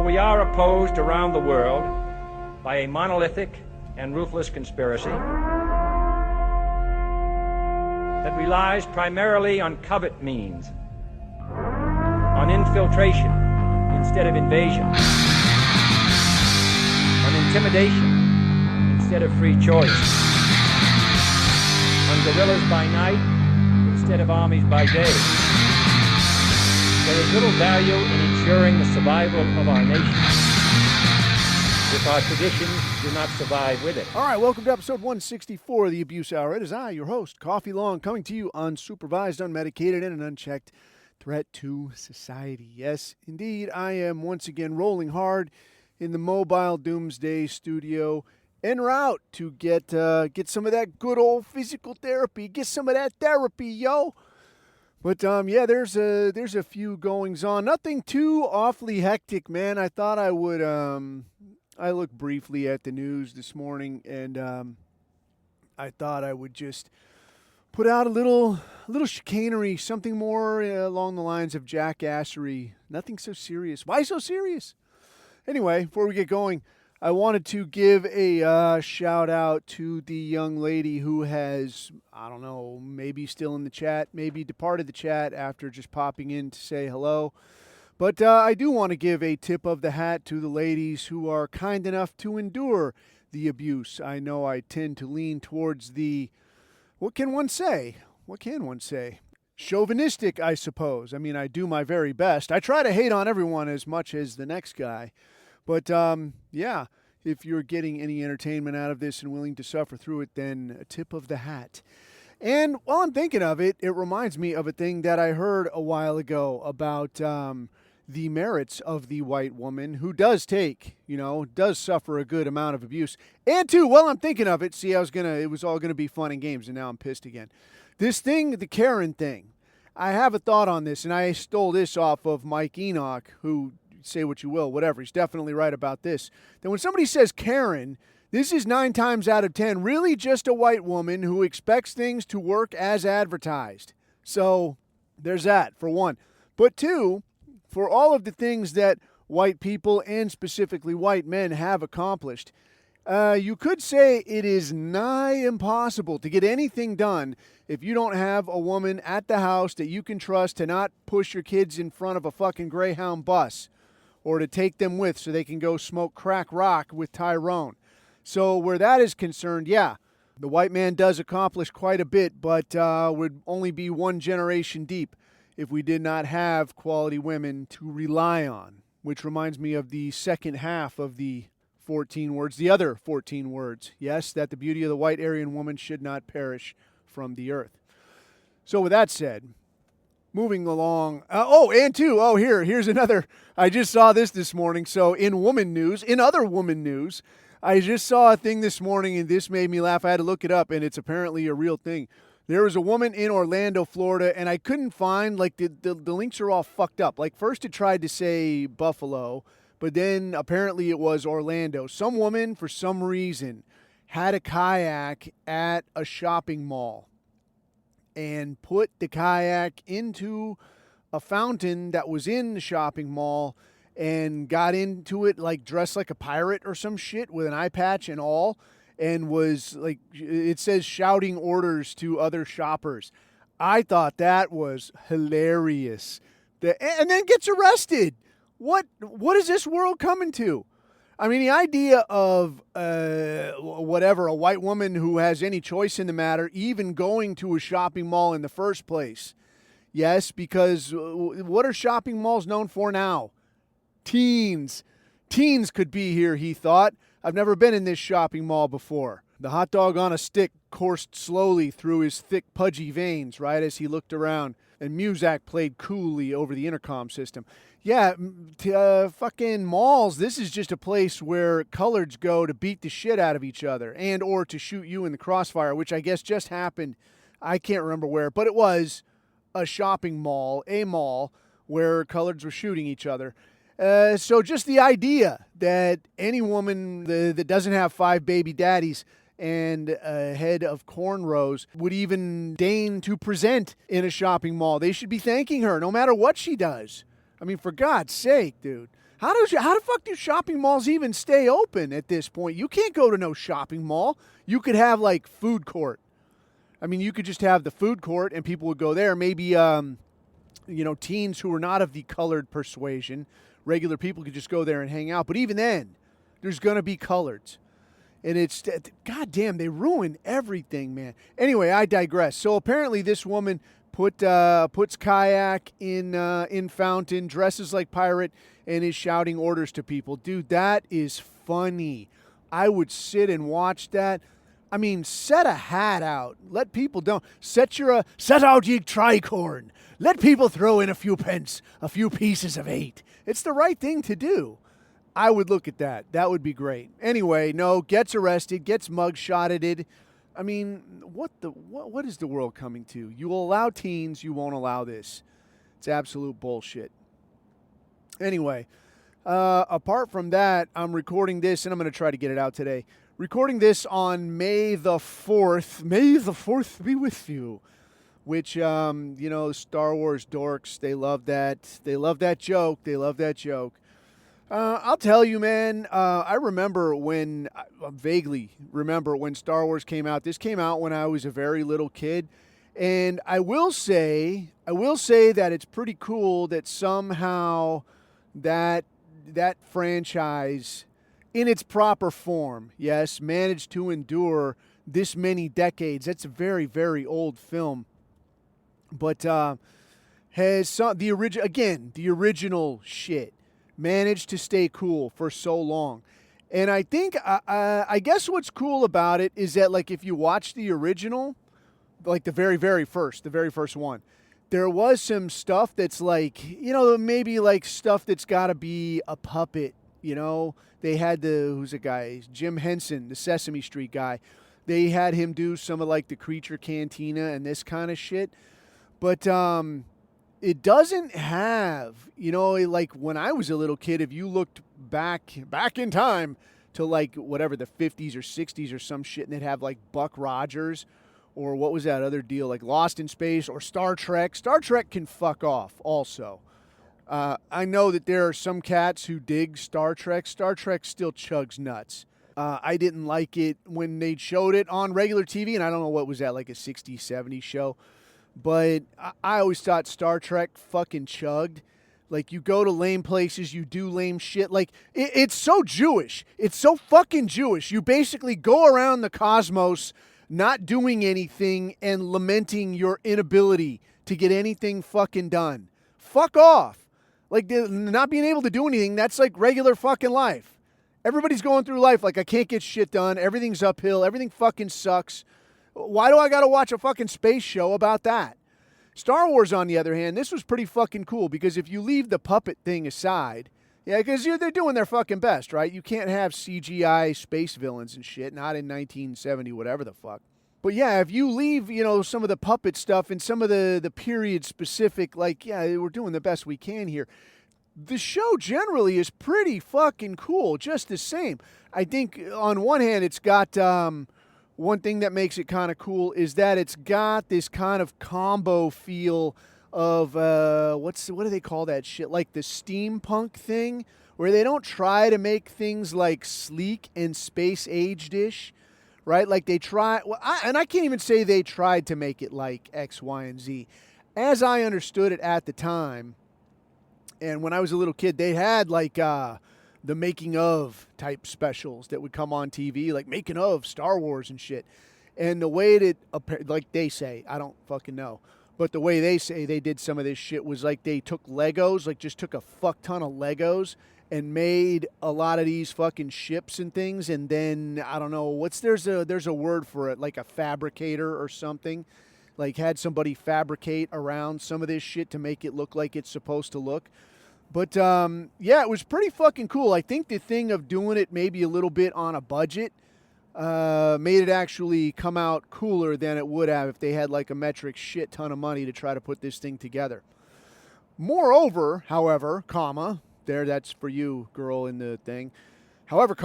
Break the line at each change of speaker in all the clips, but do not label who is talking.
we are opposed around the world by a monolithic and ruthless conspiracy that relies primarily on covert means, on infiltration instead of invasion, on intimidation instead of free choice, on guerrillas by night instead of armies by day. There is little value in ensuring the survival of our nation if our traditions do not survive with it.
All right, welcome to episode 164 of the Abuse Hour. It is I, your host, Coffee Long, coming to you unsupervised, unmedicated, and an unchecked threat to society. Yes, indeed, I am once again rolling hard in the mobile doomsday studio en route to get some of that good old physical therapy. Get some of that therapy, yo. But yeah, there's a few goings on. Nothing too awfully hectic, man. I thought I would. I looked briefly at the news this morning, and I thought I would just put out a little chicanery, something more along the lines of jackassery. Nothing so serious. Why so serious? Anyway, before we get going, I wanted to give a shout out to the young lady who has, I don't know, maybe still in the chat, maybe departed the chat after just popping in to say hello. But I do want to give a tip of the hat to the ladies who are kind enough to endure the abuse. I know I tend to lean towards the, what can one say? Chauvinistic, I suppose. I mean, I do my very best. I try to hate on everyone as much as the next guy. But, yeah, if you're getting any entertainment out of this and willing to suffer through it, then a tip of the hat. And while I'm thinking of it, it reminds me of a thing that I heard a while ago about the merits of the white woman who does suffer a good amount of abuse. And, too, while I'm thinking of it, see, it was all going to be fun and games, and now I'm pissed again. This thing, the Karen thing, I have a thought on this, and I stole this off of Mike Enoch, who, say what you will, whatever. He's definitely right about this. That when somebody says Karen, this is 9 times out of 10 really just a white woman who expects things to work as advertised. So there's that, for one. But two, for all of the things that white people and specifically white men have accomplished, you could say it is nigh impossible to get anything done if you don't have a woman at the house that you can trust to not push your kids in front of a fucking Greyhound bus, or to take them with so they can go smoke crack rock with Tyrone. So where that is concerned, yeah, the white man does accomplish quite a bit, but would only be one generation deep if we did not have quality women to rely on, which reminds me of the second half of the 14 words, the other 14 words. Yes, that the beauty of the white Aryan woman should not perish from the earth. So with that said, moving along. Here's another. I just saw this morning. So in other woman news, I just saw a thing this morning, and this made me laugh. I had to look it up, and it's apparently a real thing. There was a woman in Orlando, Florida, and I couldn't find, the links are all fucked up. Like, first it tried to say Buffalo, but then apparently it was Orlando. Some woman, for some reason, had a kayak at a shopping mall and put the kayak into a fountain that was in the shopping mall and got into it dressed like a pirate or some shit with an eye patch and all, and was it says shouting orders to other shoppers. I thought that was hilarious. And then gets arrested. What is this world coming to? I mean, the idea of a white woman who has any choice in the matter, even going to a shopping mall in the first place. Yes, because what are shopping malls known for now? Teens. Teens could be here, he thought. I've never been in this shopping mall before. The hot dog on a stick coursed slowly through his thick, pudgy veins right as he looked around, and Muzak played coolly over the intercom system. Yeah, fucking malls, this is just a place where coloreds go to beat the shit out of each other and or to shoot you in the crossfire, which I guess just happened. I can't remember where, but it was a shopping mall, a mall where coloreds were shooting each other. So just the idea that any woman that doesn't have 5 baby daddies and a head of cornrows would even deign to present in a shopping mall. They should be thanking her no matter what she does. I mean, for God's sake, dude. How the fuck do shopping malls even stay open at this point? You can't go to no shopping mall. You could have like food court. I mean, you could just have the food court and people would go there. Maybe teens who are not of the colored persuasion, regular people could just go there and hang out. But even then, there's going to be coloreds. And it's, goddamn, they ruin everything, man. Anyway, I digress. So apparently this woman puts kayak in fountain, dresses like pirate, and is shouting orders to people. Dude, that is funny. I would sit and watch that. I mean, set a hat out. Let people down. Set out ye tricorn. Let people throw in a few pence, a few pieces of 8. It's the right thing to do. I would look at that. That would be great. Anyway, no, gets arrested, gets mugshotted. I mean, what is the world coming to? You will allow teens, you won't allow this. It's absolute bullshit. Anyway, apart from that, I'm recording this, and I'm going to try to get it out today. Recording this on May the 4th. May the 4th be with you. Which, Star Wars dorks, they love that. They love that joke. I'll tell you, man, I vaguely remember when Star Wars came out. This came out when I was a very little kid. And I will say that it's pretty cool that somehow that franchise, in its proper form, yes, managed to endure this many decades. That's a very, very old film. But has the original shit managed to stay cool for so long. And I think, I guess what's cool about it is that, like, if you watch the original, like the very, very first one, there was some stuff that's like, maybe like stuff that's got to be a puppet, They had who's the guy? Jim Henson, the Sesame Street guy. They had him do some of like the Creature Cantina and this kind of shit. But it doesn't have, like when I was a little kid, if you looked back in time to like whatever, the 50s or 60s or some shit, and they'd have like Buck Rogers or what was that other deal, like Lost in Space or Star Trek. Star Trek can fuck off also. I know that there are some cats who dig Star Trek. Star Trek still chugs nuts. I didn't like it when they showed it on regular TV, and I don't know what was that, like a 60s, 70s show. But I always thought Star Trek fucking chugged. Like, you go to lame places, you do lame shit. Like, it's so Jewish. It's so fucking Jewish. You basically go around the cosmos not doing anything and lamenting your inability to get anything fucking done. Fuck off. Like, not being able to do anything, that's like regular fucking life. Everybody's going through life like, I can't get shit done. Everything's uphill. Everything fucking sucks. Why do I got to watch a fucking space show about that? Star Wars, on the other hand, this was pretty fucking cool because if you leave the puppet thing aside, yeah, because they're doing their fucking best, right? You can't have CGI space villains and shit, not in 1970, whatever the fuck. But yeah, if you leave, some of the puppet stuff and some of the period specific, like, yeah, we're doing the best we can here. The show generally is pretty fucking cool, just the same. I think on one hand, it's got... one thing that makes it kind of cool is that it's got this kind of combo feel of, what do they call that shit? Like the steampunk thing, where they don't try to make things like sleek and space aged-ish, right? Like they try, I can't even say they tried to make it like X, Y, and Z. As I understood it at the time, and when I was a little kid, they had like, the making of type specials that would come on TV, like making of Star Wars and shit. And the way that, like they say, I don't fucking know, but the way they say they did some of this shit was like they took Legos, like just took a fuck ton of Legos and made a lot of these fucking ships and things. And then, I don't know, there's a word for it, like a fabricator or something. Like had somebody fabricate around some of this shit to make it look like it's supposed to look. But, yeah, it was pretty fucking cool. I think the thing of doing it maybe a little bit on a budget made it actually come out cooler than it would have if they had like a metric shit ton of money to try to put this thing together. Moreover, however, that's for you, girl, in the thing. However,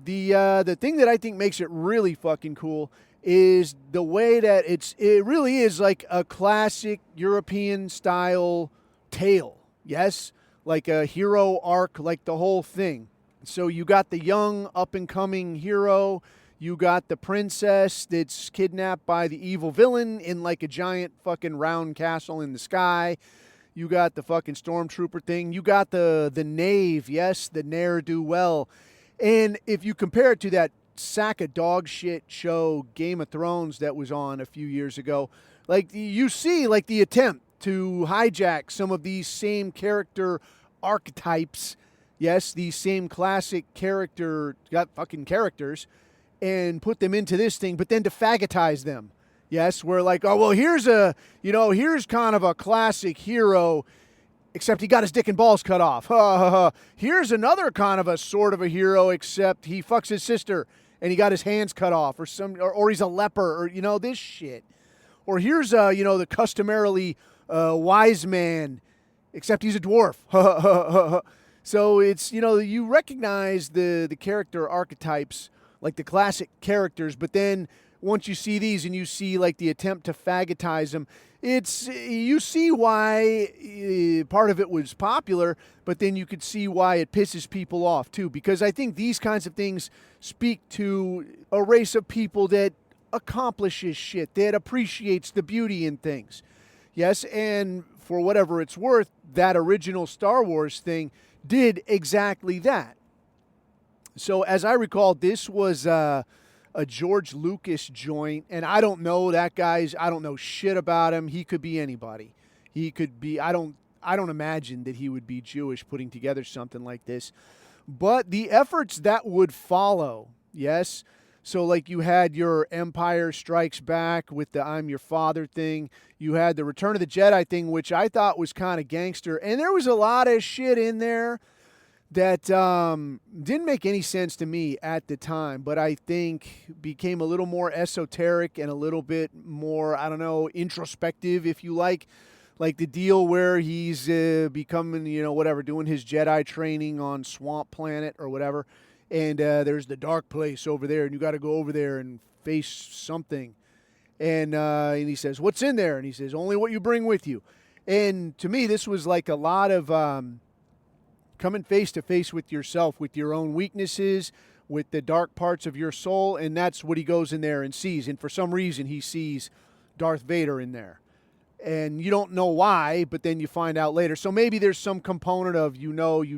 the thing that I think makes it really fucking cool is the way that it really is like a classic European style tale. Yes? like a hero arc, like the whole thing. So you got the young up-and-coming hero. You got the princess that's kidnapped by the evil villain in like a giant fucking round castle in the sky. You got the fucking stormtrooper thing. You got the knave, yes, the ne'er-do-well. And if you compare it to that sack of dog shit show Game of Thrones that was on a few years ago, like you see like the attempt to hijack some of these same character archetypes, yes, these same classic fucking characters, and put them into this thing, but then to fagotize them. Yes, we're like, oh, well, here's kind of a classic hero, except he got his dick and balls cut off. Here's another kind of a sort of a hero, except he fucks his sister and he got his hands cut off, or he's a leper, or, this shit. Or here's, the customarily wise man, except he's a dwarf. So it's, you recognize the character archetypes, like the classic characters, but then once you see these and you see like the attempt to fagotize them, you see why part of it was popular, but then you could see why it pisses people off too, because I think these kinds of things speak to a race of people that accomplishes shit, that appreciates the beauty in things. Yes, and for whatever it's worth, that original Star Wars thing did exactly that. So as I recall, this was a George Lucas joint, and I don't know that guy's. I don't know shit about him. He could be anybody. He could be. I don't imagine that he would be Jewish putting together something like this. But the efforts that would follow, yes. So like you had your Empire Strikes Back with the I'm Your Father thing. You had the Return of the Jedi thing, which I thought was kind of gangster, and there was a lot of shit in there that didn't make any sense to me at the time, but I think became a little more esoteric and a little bit more, I don't know, introspective, if you like the deal where he's becoming, doing his Jedi training on Swamp Planet or whatever, and there's the dark place over there, and you got to go over there and face something, and he says, what's in there? And he says, only what you bring with you. And to me, this was like a lot of coming face to face with yourself, with your own weaknesses, with the dark parts of your soul, and that's what he goes in there and sees. And for some reason, he sees Darth Vader in there. And you don't know why, but then you find out later. So maybe there's some component of you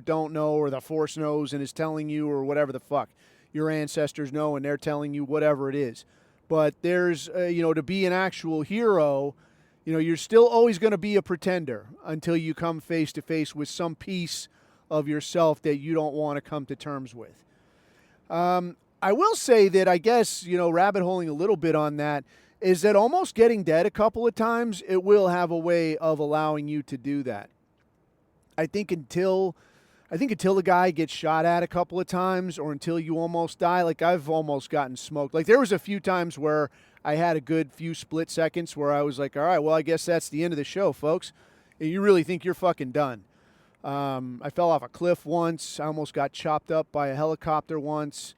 don't know, or the Force knows and is telling you, or whatever the fuck. Your ancestors know and they're telling you whatever it is. But there's, to be an actual hero, you're still always going to be a pretender until you come face to face with some piece of yourself that you don't want to come to terms with. I will say that I guess, rabbit holing a little bit on that, is that almost getting dead a couple of times, it will have a way of allowing you to do that. I think until the guy gets shot at a couple of times, or until you almost die, like I've almost gotten smoked. Like there was a few times where I had a good few split seconds where I was like, all right, well, I guess that's the end of the show, folks. And you really think you're fucking done. I fell off a cliff once. I almost got chopped up by a helicopter once.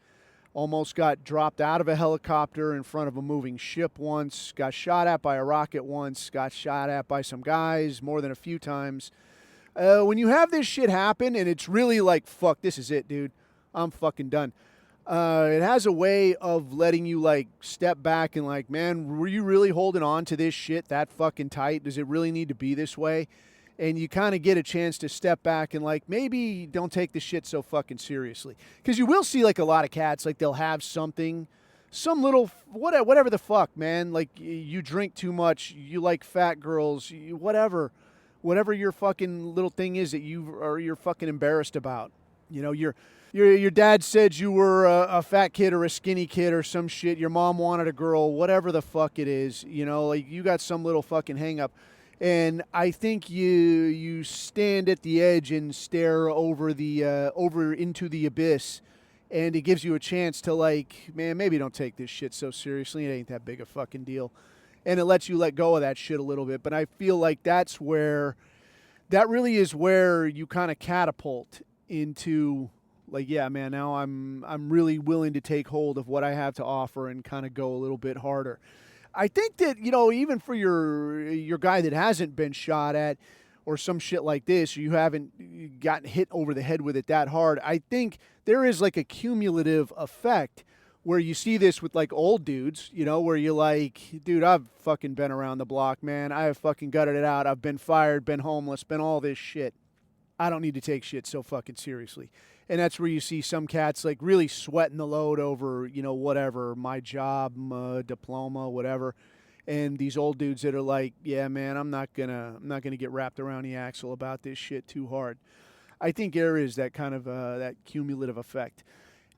Almost got dropped out of a helicopter in front of a moving ship once. Got shot at by a rocket once. Got shot at by some guys more than a few times. When you have this shit happen and it's really like, fuck, this is it, dude. I'm fucking done. It has a way of letting you like step back and like, man, were you really holding on to this shit that fucking tight? Does it really need to be this way? And you kind of get a chance to step back and like maybe don't take the shit so fucking seriously. Because you will see like a lot of cats, like they'll have some little, whatever the fuck, man. Like you drink too much, you like fat girls, whatever your fucking little thing is that you're fucking embarrassed about. Your dad said you were a fat kid or a skinny kid or some shit. Your mom wanted a girl, whatever the fuck it is. Like you got some little fucking hang up. And I think you stand at the edge and stare over into the abyss, and it gives you a chance to like, man, maybe don't take this shit so seriously. It ain't that big a fucking deal, and it lets you let go of that shit a little bit. But I feel like that really is where you kind of catapult into like, yeah, man, now I'm really willing to take hold of what I have to offer and kind of go a little bit harder. I think that, even for your guy that hasn't been shot at, or some shit like this, or you haven't gotten hit over the head with it that hard, I think there is like a cumulative effect where you see this with like old dudes, you know, where you're like, dude, I've fucking been around the block, man. I have fucking gutted it out. I've been fired, been homeless, been all this shit. I don't need to take shit so fucking seriously. And that's where you see some cats like really sweating the load over, you know, whatever, my job, my diploma, whatever. And these old dudes that are like, yeah, man, I'm not gonna get wrapped around the axle about this shit too hard. I think there is that kind of that cumulative effect.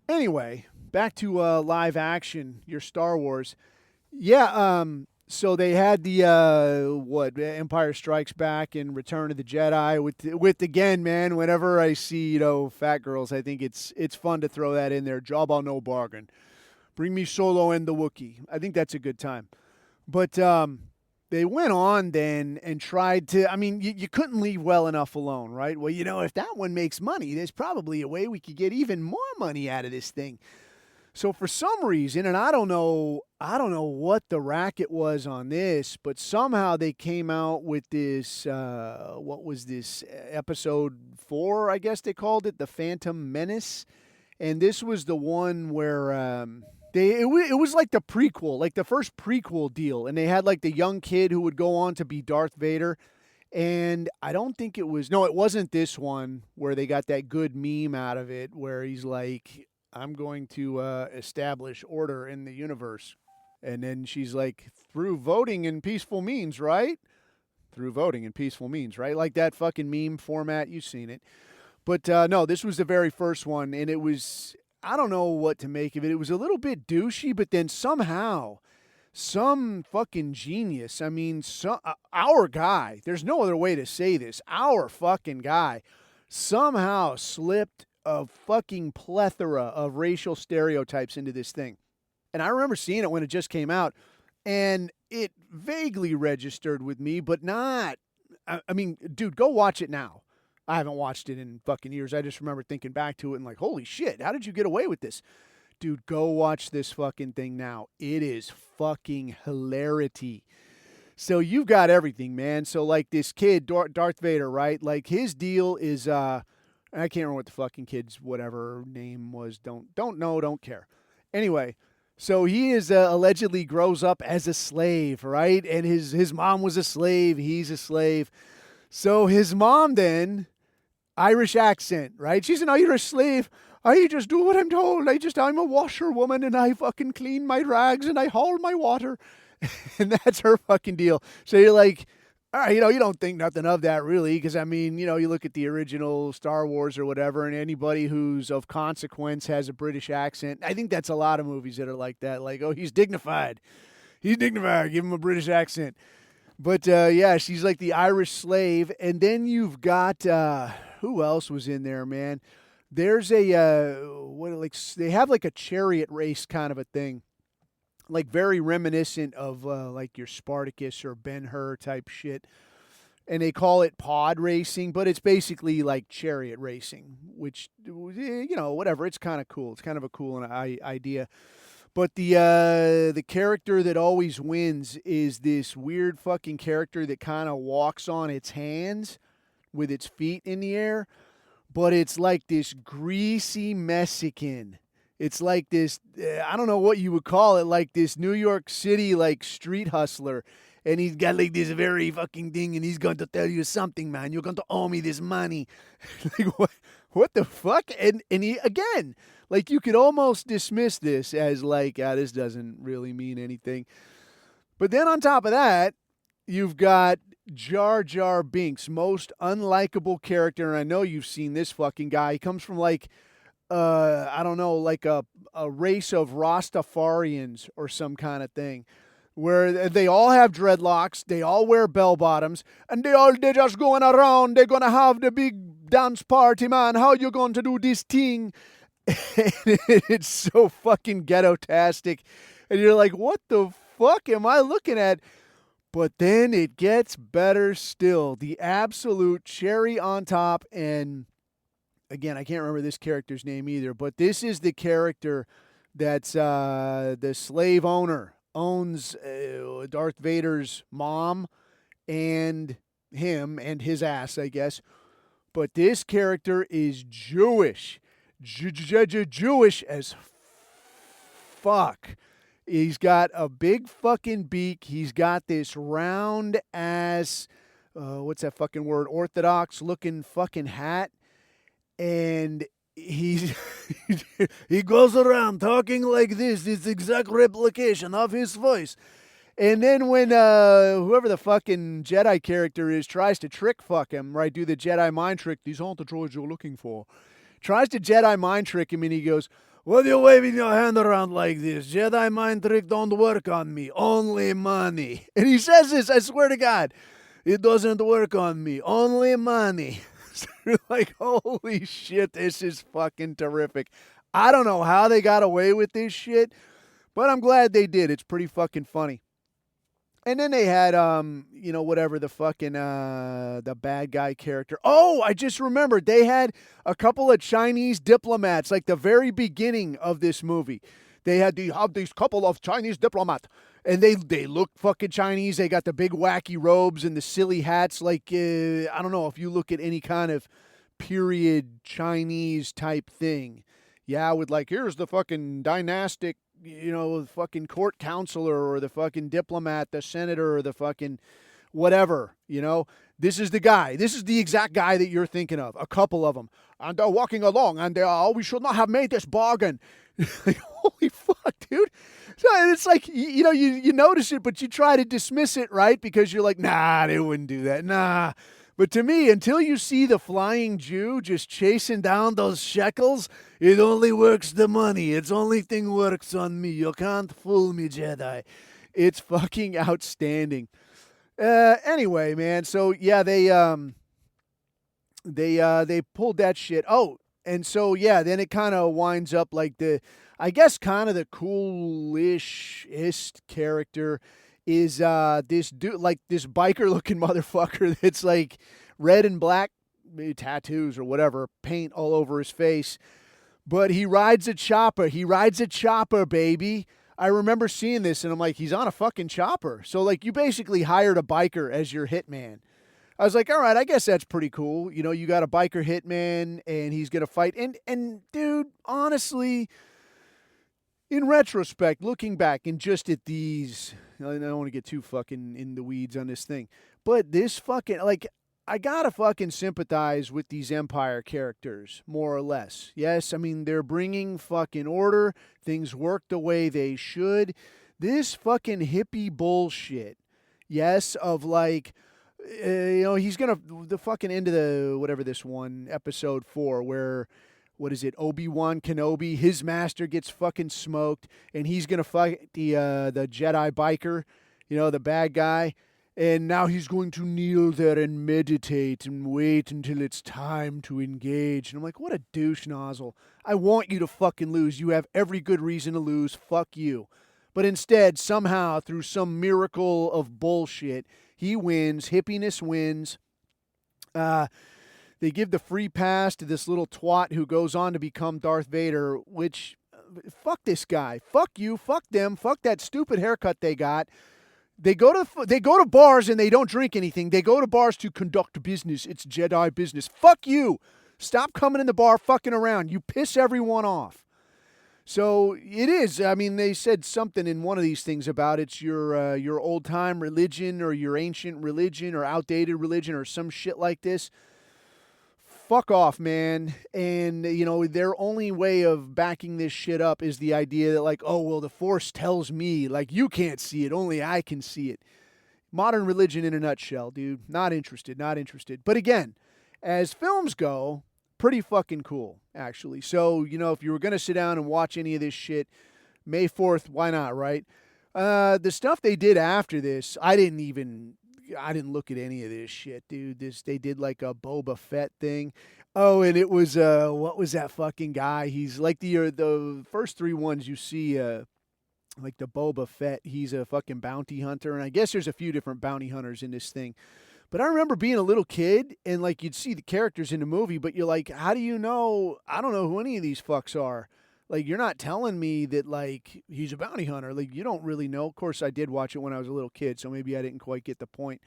Anyway, back to live action, your Star Wars. Yeah, so they had the Empire Strikes Back and Return of the Jedi with again, man. Whenever I see, you know, fat girls, I think it's fun to throw that in there. Jabba no bargain. Bring me Solo and the Wookiee. I think that's a good time. But they went on then and tried to, I mean, you couldn't leave well enough alone, right? Well, you know, if that one makes money, there's probably a way we could get even more money out of this thing. So for some reason, and I don't know what the racket was on this, but somehow they came out with this, what was this, episode 4, I guess they called it, The Phantom Menace. And this was the one where it was like the prequel, like the first prequel deal. And they had like the young kid who would go on to be Darth Vader. And I don't think it wasn't this one where they got that good meme out of it where he's like, I'm going to establish order in the universe. And then she's like, through voting and peaceful means, right? Through voting and peaceful means, right? Like that fucking meme format. You've seen it. But no, this was the very first one. And it was, I don't know what to make of it. It was a little bit douchey, but then somehow, some fucking genius, I mean, our guy, there's no other way to say this, our fucking guy somehow slipped a fucking plethora of racial stereotypes into this thing. And I remember seeing it when it just came out, and it vaguely registered with me, but not, I mean, dude, go watch it now. I haven't watched it in fucking years. I just remember thinking back to it and like, holy shit, how did you get away with this? Dude, go watch this fucking thing now. It is fucking hilarity. So you've got everything, man. So like this kid, Darth Vader, right? Like his deal is, I can't remember what the fucking kid's whatever name was. Don't know, don't care. Anyway, so he is allegedly grows up as a slave, right? And his mom was a slave. He's a slave. So his mom then, Irish accent, right? She's an Irish slave. I just do what I'm told. I'm a washerwoman and I fucking clean my rags and I haul my water. And that's her fucking deal. So you're like, all right, you know, you don't think nothing of that really, because I mean, you know, you look at the original Star Wars or whatever, and anybody who's of consequence has a British accent. I think that's a lot of movies that are like that. Like, oh, he's dignified. He's dignified. Give him a British accent. But yeah, she's like the Irish slave. And then you've got, who else was in there, man? There's they have like a chariot race kind of a thing. Like very reminiscent of like your Spartacus or Ben-Hur type shit. And they call it pod racing, but it's basically like chariot racing, which, you know, whatever. It's kind of cool. It's kind of a cool idea. But the character that always wins is this weird fucking character that kind of walks on its hands with its feet in the air. But it's like this greasy Mexican. It's like this, I don't know what you would call it, like this New York City, like, street hustler. And he's got, like, this very fucking thing, and he's going to tell you something, man. You're going to owe me this money. Like, what the fuck? And he, again, like, you could almost dismiss this as, like, this doesn't really mean anything. But then on top of that, you've got Jar Jar Binks, most unlikable character. And I know you've seen this fucking guy. He comes from, like, I don't know, like a race of Rastafarians or some kind of thing, where they all have dreadlocks, they all wear bell bottoms, and they're just going around. They're gonna have the big dance party, man. How you going to do this thing? It's so fucking ghetto-tastic, and you're like, what the fuck am I looking at? But then it gets better still. The absolute cherry on top. And again, I can't remember this character's name either, but this is the character that's the slave owner owns Darth Vader's mom and him and his ass, I guess. But this character is Jewish. Jewish as fuck. He's got a big fucking beak. He's got this round ass, what's that fucking word? Orthodox looking fucking hat. And he's he goes around talking like this. It's exact replication of his voice. And then when whoever the fucking Jedi character is tries to trick fuck him, right, do the Jedi mind trick, these aren't the droids you're looking for, tries to Jedi mind trick him, and he goes, what are you waving your hand around like this? Jedi mind trick don't work on me, only money. And he says this, I swear to God, it doesn't work on me, only money. Like, holy shit, this is fucking terrific. I don't know how they got away with this shit, but I'm glad they did. It's pretty fucking funny. And then they had, whatever the fucking, the bad guy character. Oh, I just remembered. They had a couple of Chinese diplomats, like the very beginning of this movie. They had these couple of Chinese diplomats. And they look fucking Chinese. They got the big wacky robes and the silly hats. Like, I don't know if you look at any kind of period Chinese type thing. Yeah, with like, here's the fucking dynastic, fucking court counselor or the fucking diplomat, the senator or the fucking whatever, This is the guy. This is the exact guy that you're thinking of. A couple of them. And they're walking along and we should not have made this bargain. Like, holy fuck, dude. So it's like, you notice it, but you try to dismiss it, right? Because you're like, nah, they wouldn't do that. Nah. But to me, until you see the flying Jew just chasing down those shekels, it only works the money. Its only thing works on me. You can't fool me, Jedi. It's fucking outstanding. Anyway, man. So yeah, they pulled that shit. Oh, and so yeah, then it kind of winds up like I guess kind of the coolish-ist character is this dude, like this biker-looking motherfucker that's like red and black tattoos or whatever, paint all over his face. But he rides a chopper. He rides a chopper, baby. I remember seeing this, and I'm like, he's on a fucking chopper. So, like, you basically hired a biker as your hitman. I was like, all right, I guess that's pretty cool. You got a biker hitman, and he's going to fight. And, dude, honestly, in retrospect, looking back and just at these, I don't want to get too fucking in the weeds on this thing, but this fucking, like, I gotta fucking sympathize with these Empire characters, more or less. Yes, I mean, they're bringing fucking order. Things work the way they should. This fucking hippie bullshit, yes, of like, he's gonna, the fucking end of the, whatever this one, episode 4, where, what is it, Obi-Wan Kenobi, his master gets fucking smoked, and he's going to fight the Jedi biker, the bad guy, and now he's going to kneel there and meditate and wait until it's time to engage. And I'm like, what a douche nozzle. I want you to fucking lose. You have every good reason to lose. Fuck you. But instead, somehow, through some miracle of bullshit, he wins. Hippiness wins. They give the free pass to this little twat who goes on to become Darth Vader, which, fuck this guy. Fuck you. Fuck them. Fuck that stupid haircut they got. They go to bars and they don't drink anything. They go to bars to conduct business. It's Jedi business. Fuck you. Stop coming in the bar fucking around. You piss everyone off. So it is. I mean, they said something in one of these things about it's your old-time religion or your ancient religion or outdated religion or some shit like this. Fuck off, man. And, their only way of backing this shit up is the idea that, like, oh, well, the Force tells me, like, you can't see it, only I can see it. Modern religion in a nutshell, dude. Not interested. But again, as films go, pretty fucking cool, actually. So, if you were going to sit down and watch any of this shit, May 4th, why not, right? The stuff they did after this, I didn't look at any of this shit, dude. They did like a Boba Fett thing. Oh, and it was what was that fucking guy? He's like the first 3 ones you see, like the Boba Fett. He's a fucking bounty hunter, and I guess there's a few different bounty hunters in this thing. But I remember being a little kid, and like you'd see the characters in the movie, but you're like, how do you know? I don't know who any of these fucks are. Like, you're not telling me that, like, he's a bounty hunter. Like, you don't really know. Of course, I did watch it when I was a little kid, so maybe I didn't quite get the point.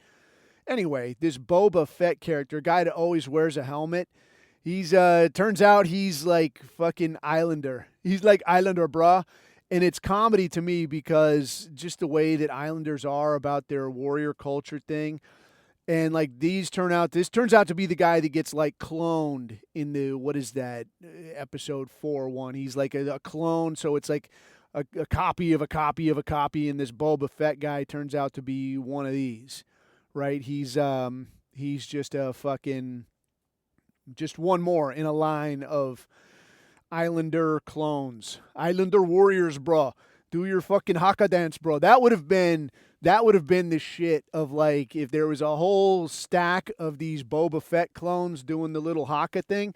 Anyway, this Boba Fett character, guy that always wears a helmet, he's turns out he's like fucking Islander. He's like Islander, bruh. And it's comedy to me because just the way that Islanders are about their warrior culture thing. And like this turns out to be the guy that gets like cloned in the, what is that, episode 4 one. He's like a clone, so it's like a copy of a copy of a copy, and this Boba Fett guy turns out to be one of these, right? He's just a fucking, just one more in a line of Islander clones, Islander warriors, bro. Do your fucking haka dance, bro. That would have been the shit of like if there was a whole stack of these Boba Fett clones doing the little haka thing.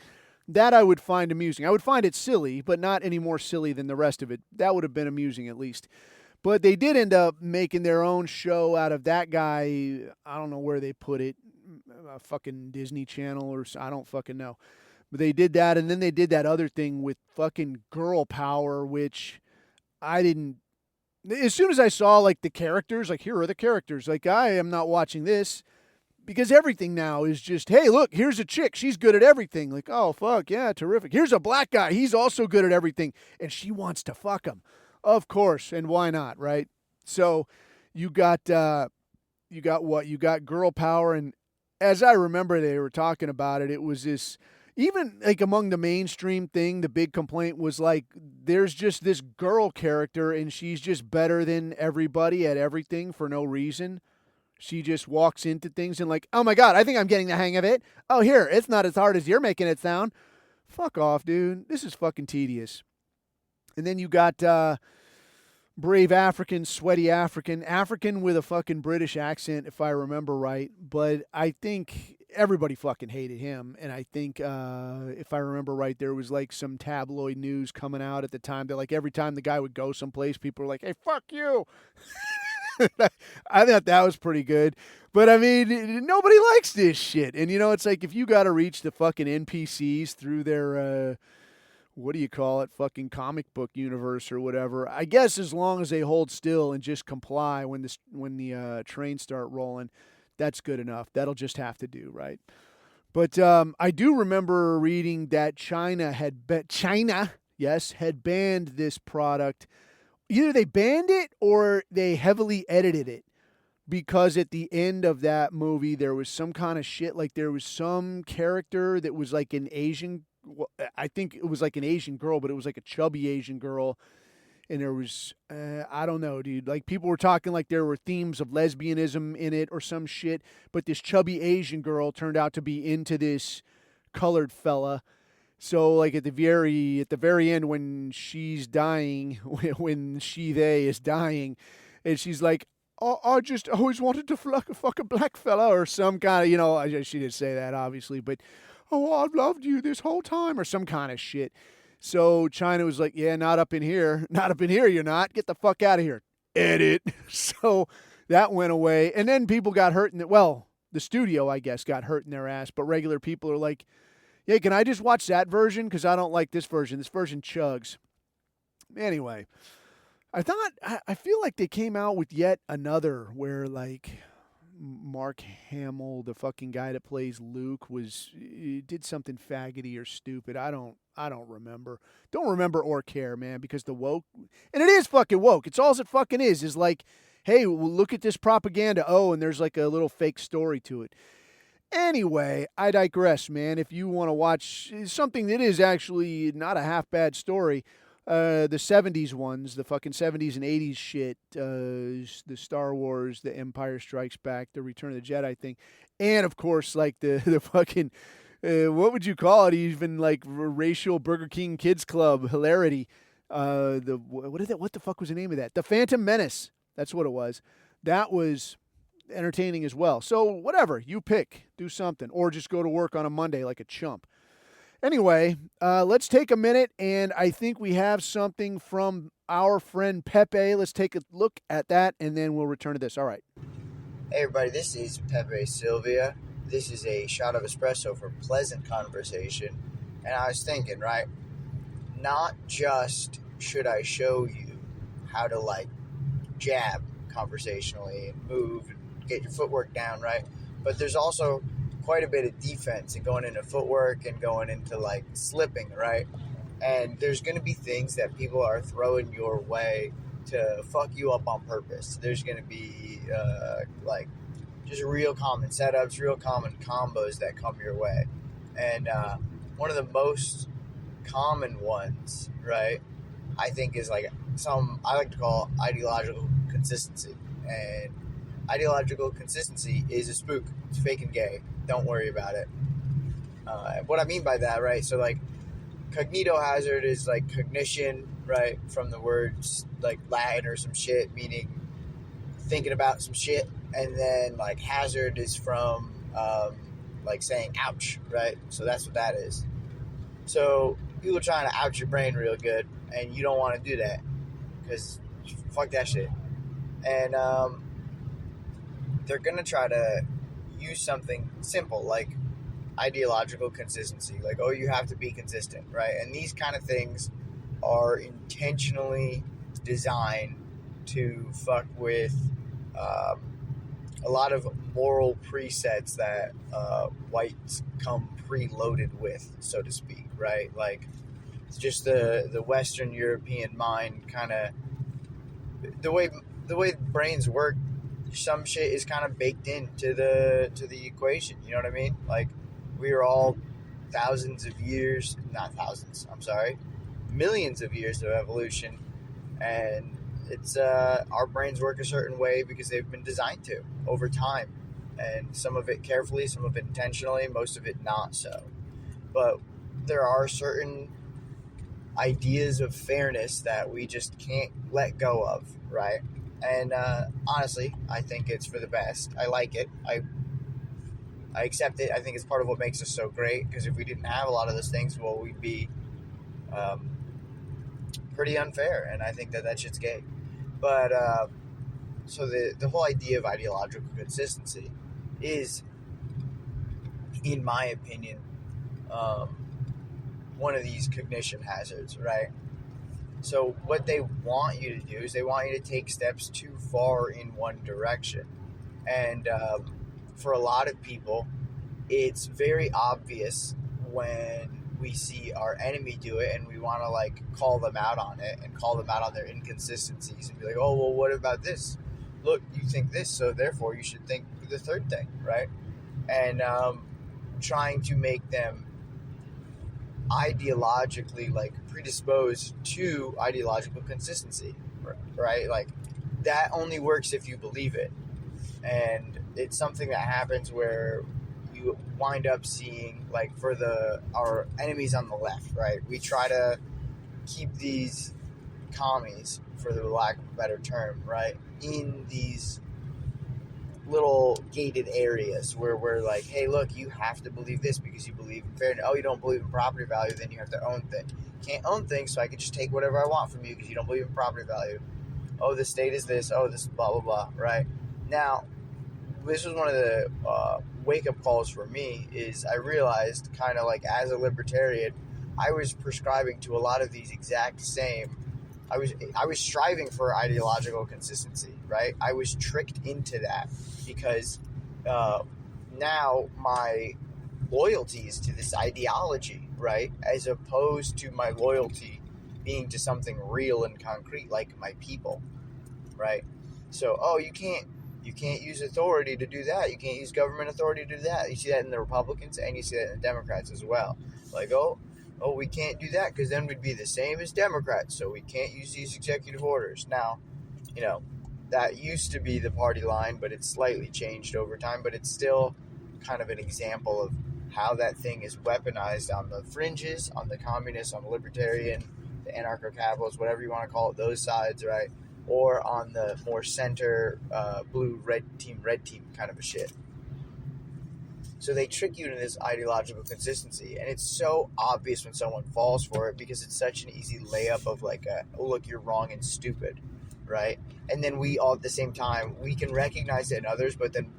That I would find amusing. I would find it silly, but not any more silly than the rest of it. That would have been amusing at least. But they did end up making their own show out of that guy. I don't know where they put it. A fucking Disney Channel or I don't fucking know. But they did that, and then they did that other thing with fucking girl power, which I didn't. As soon as I saw like the characters, like here are the characters, like I am not watching this because everything now is just, hey, look, here's a chick, she's good at everything. Like, oh fuck yeah, terrific. Here's a black guy, he's also good at everything, and she wants to fuck him, of course, and why not, right? So you got what? You got girl power, and as I remember, they were talking about it. It was this. Even like among the mainstream thing, the big complaint was like, there's just this girl character and she's just better than everybody at everything for no reason. She just walks into things and like, oh my God, I think I'm getting the hang of it. Oh, here, it's not as hard as you're making it sound. Fuck off, dude. This is fucking tedious. And then you got brave African, sweaty African with a fucking British accent, if I remember right. But I think everybody fucking hated him, and I think if I remember right, there was like some tabloid news coming out at the time that like every time the guy would go someplace, people were like, "Hey, fuck you." I thought that was pretty good, but I mean, nobody likes this shit, and you know, it's like if you got to reach the fucking NPCs through their what do you call it, fucking comic book universe or whatever. I guess as long as they hold still and just comply when the trains start rolling. That's good enough. That'll just have to do, right? But I do remember reading that China had banned this product. Either they banned it or they heavily edited it because at the end of that movie there was some kind of shit. Like there was some character that was like an Asian. I think it was like an Asian girl, but it was like a chubby Asian girl. And there was, I don't know, dude. Like, people were talking like there were themes of lesbianism in it or some shit. But this chubby Asian girl turned out to be into this colored fella. So, like, at the very end, when she's dying, when they is dying, and she's like, oh, I just always wanted to fuck a black fella or some kind of, you know, she didn't say that, obviously. But, oh, I've loved you this whole time or some kind of shit. So China was like, yeah, not up in here. Not up in here, you're not. Get the fuck out of here. Edit. So that went away. And then people got hurt in it. Well, the studio, I guess, got hurt in their ass. But regular people are like, yeah, can I just watch that version? Because I don't like this version. This version chugs. Anyway, I feel like they came out with yet another where, like, Mark Hamill, the fucking guy that plays Luke, did something faggoty or stupid. I don't remember. Don't remember or care, man, because the woke, and it is fucking woke. It's all it fucking is like, hey, look at this propaganda. Oh, and there's like a little fake story to it. Anyway, I digress, man. If you want to watch something that is actually not a half bad story, the 70s ones, the fucking 70s and 80s shit, the Star Wars, the Empire Strikes Back, the Return of the Jedi thing, and of course, like the fucking, what would you call it? Even like racial Burger King Kids Club hilarity. What the fuck was the name of that? The Phantom Menace. That's what it was. That was entertaining as well. So whatever, you pick, do something, or just go to work on a Monday like a chump. Anyway, let's take a minute, and I think we have something from our friend Pepe. Let's take a look at that, and then we'll return to this. All right.
Hey everybody, this is Pepe Silvia. This is a shot of espresso for pleasant conversation. And I was thinking, right, not just should I show you how to like jab conversationally and move and get your footwork down, right? But there's also quite a bit of defense and going into footwork and going into like slipping, right? And there's going to be things that people are throwing your way to fuck you up on purpose. There's going to be like just real common setups, real common combos that come your way. And one of the most common ones, right, I think is like I like to call ideological consistency. And ideological consistency is a spook. It's fake and gay. Don't worry about it. What I mean by that, right? So like cognito hazard is like cognition, right? From the words like Latin or some shit, meaning thinking about some shit. And then like hazard is from like saying ouch, right? So that's what that is. So people are trying to ouch your brain real good, and you don't want to do that because fuck that shit. And they're gonna try to use something simple like ideological consistency, like, oh, you have to be consistent, right? And these kind of things are intentionally designed to fuck with a lot of moral presets that whites come preloaded with, so to speak, right? Like it's just the Western European mind kind of the way brains work. Some shit is kind of baked into the equation. You know what I mean? Like we are all millions of years of evolution, and it's our brains work a certain way because they've been designed to over time, and some of it carefully, some of it intentionally, most of it not so. But there are certain ideas of fairness that we just can't let go of, right? And honestly, I think it's for the best. I like it. I accept it. I think it's part of what makes us so great, because if we didn't have a lot of those things, well, we'd be pretty unfair, and I think that shit's gay. But so the whole idea of ideological consistency is, in my opinion, one of these cognition hazards, right? So what they want you to do is they want you to take steps too far in one direction. And for a lot of people, it's very obvious when we see our enemy do it, and we want to like call them out on it and call them out on their inconsistencies and be like, oh, well, what about this? Look, you think this, so therefore you should think the third thing, right? And trying to make them ideologically like predisposed to ideological consistency, right? Like that only works if you believe it. And it's something that happens where you wind up seeing, like, for our enemies on the left, right? We try to keep these commies, for the lack of a better term, right, in these little gated areas where we're like, hey, look, you have to believe this because you believe in fairness. Oh, you don't believe in property value, then you have to own things. Can't own things, so I can just take whatever I want from you because you don't believe in property value. Oh, the state is this. Oh, this is blah, blah, blah, right? Now, this was one of the wake-up calls for me, is I realized, kind of like as a libertarian, I was prescribing to a lot of these exact same. I was striving for ideological consistency, right? I was tricked into that because now my loyalty is to this ideology, right? As opposed to my loyalty being to something real and concrete, like my people, right? So, oh, you can't use authority to do that. You can't use government authority to do that. You see that in the Republicans, and you see that in the Democrats as well. Like, oh, we can't do that because then we'd be the same as Democrats, so we can't use these executive orders. Now, you know, that used to be the party line, but it's slightly changed over time, but it's still kind of an example of how that thing is weaponized on the fringes, on the communist, on the libertarian, the anarcho-capitalist, whatever you want to call it, those sides, right? Or on the more center, blue, red team kind of a shit. So they trick you into this ideological consistency, and it's so obvious when someone falls for it because it's such an easy layup of like, oh, look, you're wrong and stupid, right? And then we all at the same time, we can recognize it in others, but then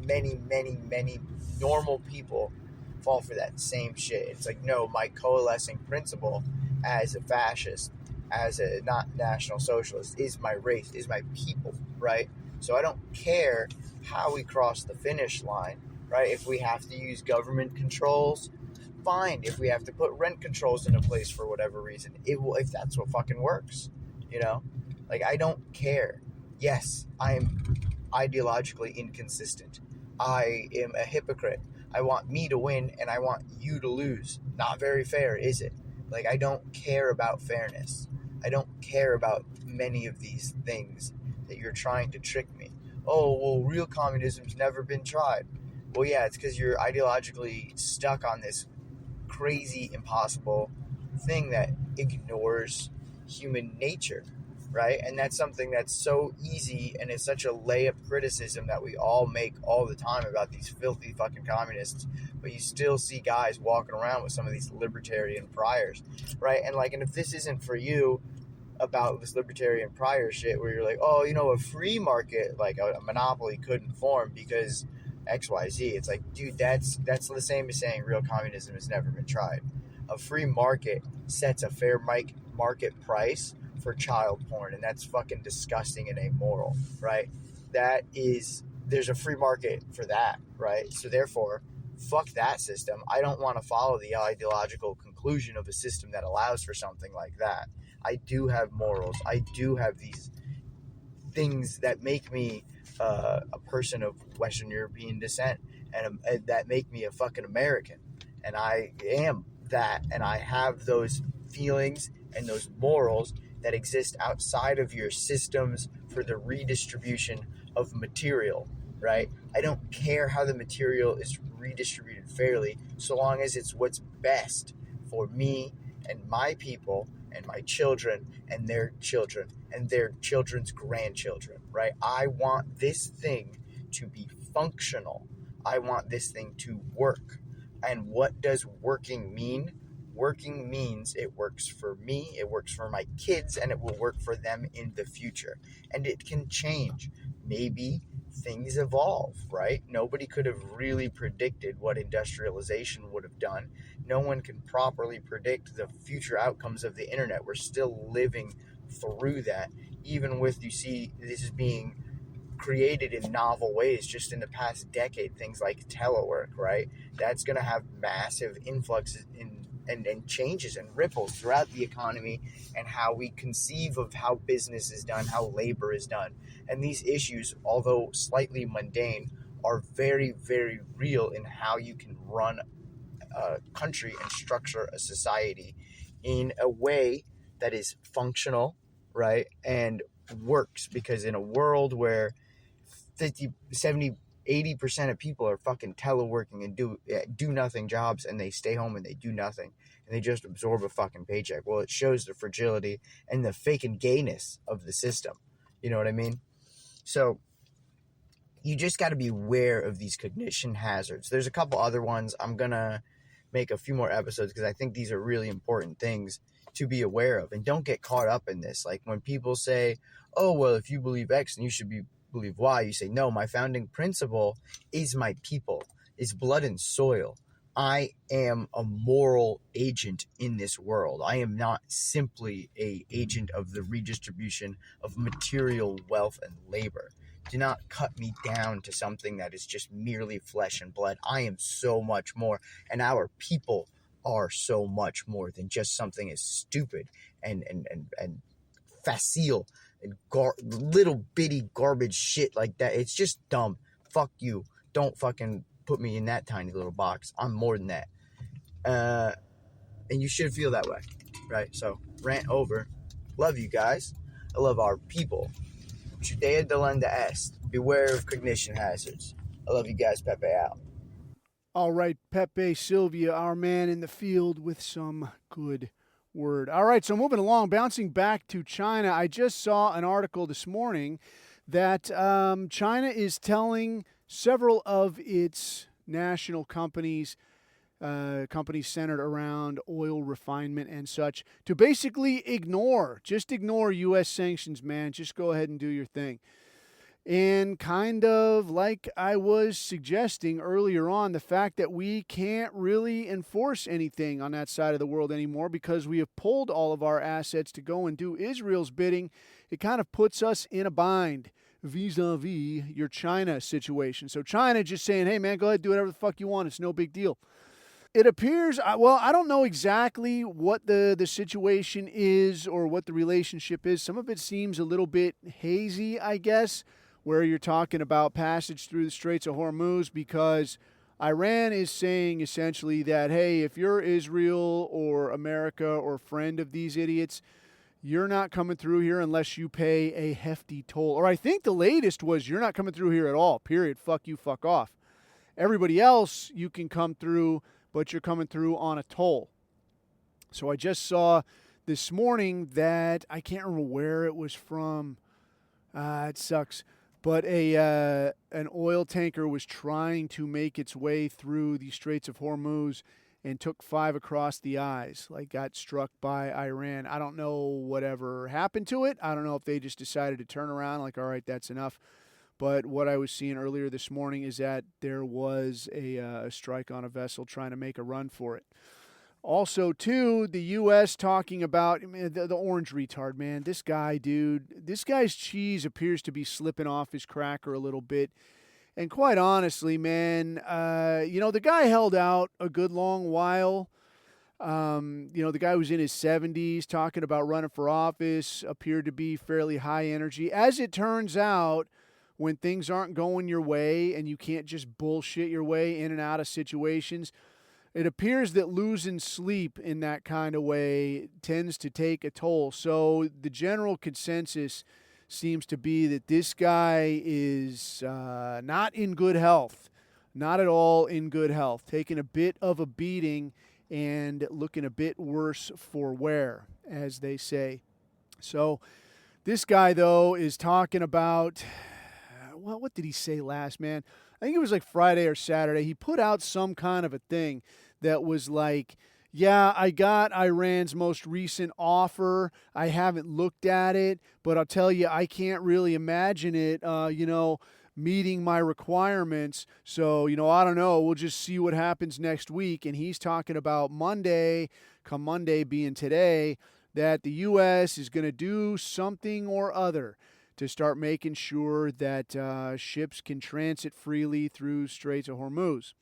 many, many, many normal people fall for that same shit. It's like, no, my coalescing principle as a fascist, as a not national socialist, is my race, is my people, right? So I don't care how we cross the finish line. right? If we have to use government controls, fine. If we have to put rent controls into place for whatever reason, it will, if that's what fucking works, you know? Like, I don't care. Yes, I am ideologically inconsistent. I am a hypocrite. I want me to win and I want you to lose. Not very fair, is it? Like, I don't care about fairness. I don't care about many of these things that you're trying to trick me. Oh, well, real communism's never been tried. Well, yeah, it's because you're ideologically stuck on this crazy, impossible thing that ignores human nature, right? And that's something that's so easy, and it's such a layup criticism that we all make all the time about these filthy fucking communists. But you still see guys walking around with some of these libertarian priors, right? And like, and if this isn't for you about this libertarian prior shit, where you're like, oh, you know, a free market, like a monopoly couldn't form because XYZ. It's like, dude, that's the same as saying real communism has never been tried. A free market sets a fair market price for child porn, and that's fucking disgusting and amoral, right? There's a free market for that, right? So therefore, fuck that system. I don't want to follow the ideological conclusion of a system that allows for something like that. I do have morals. I do have these things that make me a person of Western European descent, and that make me a fucking American. And I am that, and I have those feelings and those morals that exist outside of your systems for the redistribution of material, right? I don't care how the material is redistributed fairly, so long as it's what's best for me and my people and my children and their children and their children's grandchildren, right? I want this thing to be functional. I want this thing to work. And what does working mean? Working means it works for me, it works for my kids, and it will work for them in the future. And it can change. Maybe things evolve, right? Nobody could have really predicted what industrialization would have done. No one can properly predict the future outcomes of the internet. We're still living through that, even with, you see, this is being created in novel ways just in the past decade. Things like telework, right? That's going to have massive influxes and changes and ripples throughout the economy and how we conceive of how business is done, how labor is done. And these issues, although slightly mundane, are very, very real in how you can run a country and structure a society in a way that is functional, right, and works. Because in a world where 50, 70, 80% of people are fucking teleworking and do nothing jobs, and they stay home and they do nothing and they just absorb a fucking paycheck, well, it shows the fragility and the fake and gayness of the system. You know what I mean? So you just got to be aware of these cognition hazards. There's a couple other ones. I'm gonna make a few more episodes because I think these are really important things to be aware of. And don't get caught up in this. Like when people say, oh, well, if you believe X, then you should believe Y. You say, no, my founding principle is my people, is blood and soil. I am a moral agent in this world. I am not simply an agent of the redistribution of material wealth and labor. Do not cut me down to something that is just merely flesh and blood. I am so much more, and our people are so much more than just something as stupid and facile and little bitty garbage shit like that. It's just dumb. Fuck you. Don't fucking put me in that tiny little box. I'm more than that. And you should feel that way, right? So, rant over. Love you guys. I love our people. Judea delenda est. Beware of cognition hazards. I love you guys. Pepe out.
All right, Pepe Silvia, our man in the field with some good word. All right, so moving along, bouncing back to China. I just saw an article this morning that China is telling several of its national companies, companies centered around oil refinement and such, to basically ignore U.S. sanctions, man. Just go ahead and do your thing. And kind of like I was suggesting earlier on, the fact that we can't really enforce anything on that side of the world anymore because we have pulled all of our assets to go and do Israel's bidding, it kind of puts us in a bind. vis-a-vis your China situation. So China just saying, hey, man, go ahead, do whatever the fuck you want. It's no big deal. It appears, well, I don't know exactly what the situation is or what the relationship is. Some of it seems a little bit hazy, I guess, where you're talking about passage through the Straits of Hormuz, because Iran is saying essentially that, hey, if you're Israel or America or friend of these idiots, you're not coming through here unless you pay a hefty toll. Or I think the latest was you're not coming through here at all, period. Fuck you, fuck off. Everybody else, you can come through, but you're coming through on a toll. So I just saw this morning that, I can't remember where it was from. It sucks. But an oil tanker was trying to make its way through the Straits of Hormuz and took 5 across the eyes, like got struck by Iran. I don't know whatever happened to it. I don't know if they just decided to turn around, like, all right, that's enough. But what I was seeing earlier this morning is that there was a strike on a vessel trying to make a run for it. Also, too, the U.S. talking about the orange retard, man. This guy, dude, this guy's cheese appears to be slipping off his cracker a little bit. And quite honestly, man, the guy held out a good long while. The guy was in his 70s talking about running for office, appeared to be fairly high energy. As it turns out, when things aren't going your way and you can't just bullshit your way in and out of situations, it appears that losing sleep in that kind of way tends to take a toll. So the general consensus seems to be that this guy is not in good health, not at all in good health, taking a bit of a beating and looking a bit worse for wear, as they say. So this guy, though, is talking about, well, what did he say last, man? I think it was like Friday or Saturday. He put out some kind of a thing that was like, yeah, I got Iran's most recent offer. I haven't looked at it, but I'll tell you, I can't really imagine it, meeting my requirements. So, I don't know. We'll just see what happens next week. And he's talking about Monday, come Monday being today, that the U.S. is going to do something or other to start making sure that ships can transit freely through Straits of Hormuz.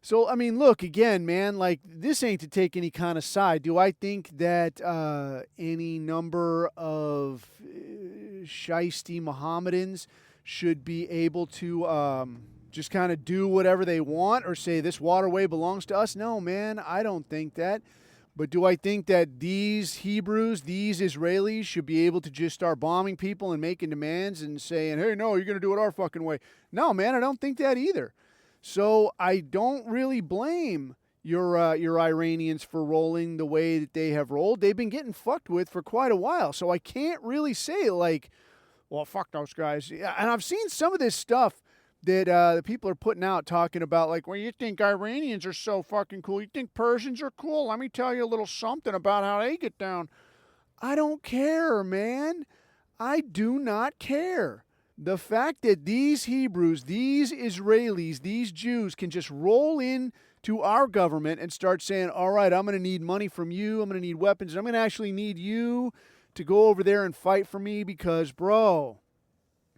So, I mean, look, again, man, like, this ain't to take any kind of side. Do I think that any number of shiesty Mohammedans should be able to just kind of do whatever they want or say this waterway belongs to us? No, man, I don't think that. But do I think that these Hebrews, these Israelis, should be able to just start bombing people and making demands and saying, hey, no, you're going to do it our fucking way? No, man, I don't think that either. So I don't really blame your Iranians for rolling the way that they have rolled. They've been getting fucked with for quite a while. So I can't really say, like, well, fuck those guys. And I've seen some of this stuff that the people are putting out talking about, like, well, you think Iranians are so fucking cool. You think Persians are cool? Let me tell you a little something about how they get down. I don't care, man. I do not care. The fact that these Hebrews, these Israelis, these Jews can just roll in to our government and start saying, all right, I'm going to need money from you. I'm going to need weapons. I'm going to actually need you to go over there and fight for me because, bro,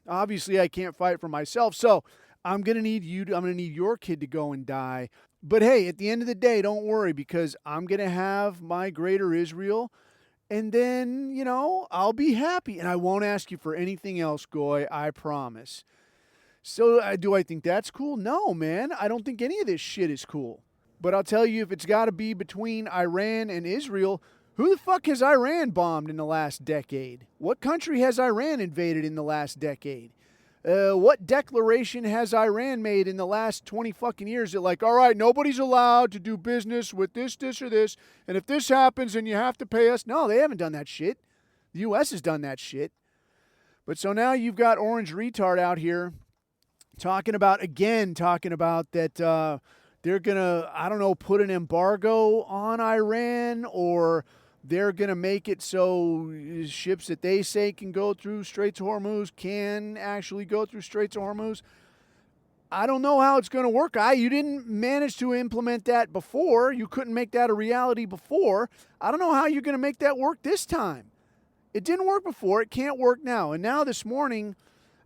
obviously I can't fight for myself. So I'm going to need you. I'm going to need your kid to go and die. But hey, at the end of the day, don't worry, because I'm going to have my greater Israel. And then, I'll be happy. And I won't ask you for anything else, Goy, I promise. So do I think that's cool? No, man. I don't think any of this shit is cool. But I'll tell you, if it's got to be between Iran and Israel, who the fuck has Iran bombed in the last decade? What country has Iran invaded in the last decade? What declaration has Iran made in the last 20 fucking years that, like, all right, nobody's allowed to do business with this, or this, and if this happens, then you have to pay us? No, they haven't done that shit. The U.S. has done that shit. But so now you've got Orange Retard out here talking about that they're going to, I don't know, put an embargo on Iran, or they're going to make it so ships that they say can go through Straits of Hormuz can actually go through Straits of Hormuz. I don't know how it's going to work. You didn't manage to implement that before. You couldn't make that a reality before. I don't know how you're going to make that work this time. It didn't work before. It can't work now. And now this morning,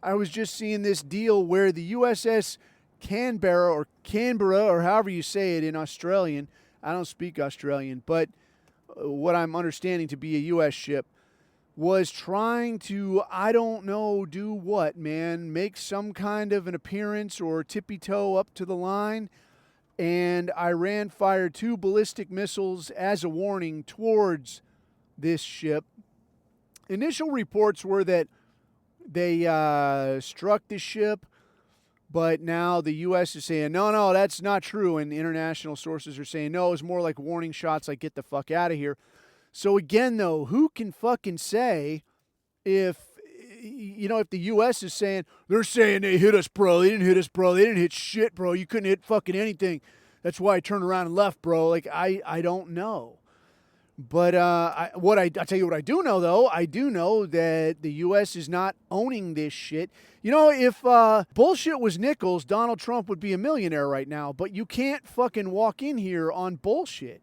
I was just seeing this deal where the USS Canberra, or however you say it in Australian, I don't speak Australian, but what I'm understanding to be a U.S. ship, was trying to, I don't know, do what, man, make some kind of an appearance or tippy toe up to the line. And Iran fired 2 ballistic missiles as a warning towards this ship. Initial reports were that they struck the ship, but now the U.S. is saying, no, that's not true. And international sources are saying, no, it was more like warning shots, like get the fuck out of here. So again, though, who can fucking say if the U.S. is saying, they're saying they hit us, bro. They didn't hit us, bro. They didn't hit shit, bro. You couldn't hit fucking anything. That's why I turned around and left, bro. Like, I don't know. But I'll tell you what I do know, though. I do know that the U.S. is not owning this shit. If bullshit was nickels, Donald Trump would be a millionaire right now. But you can't fucking walk in here on bullshit.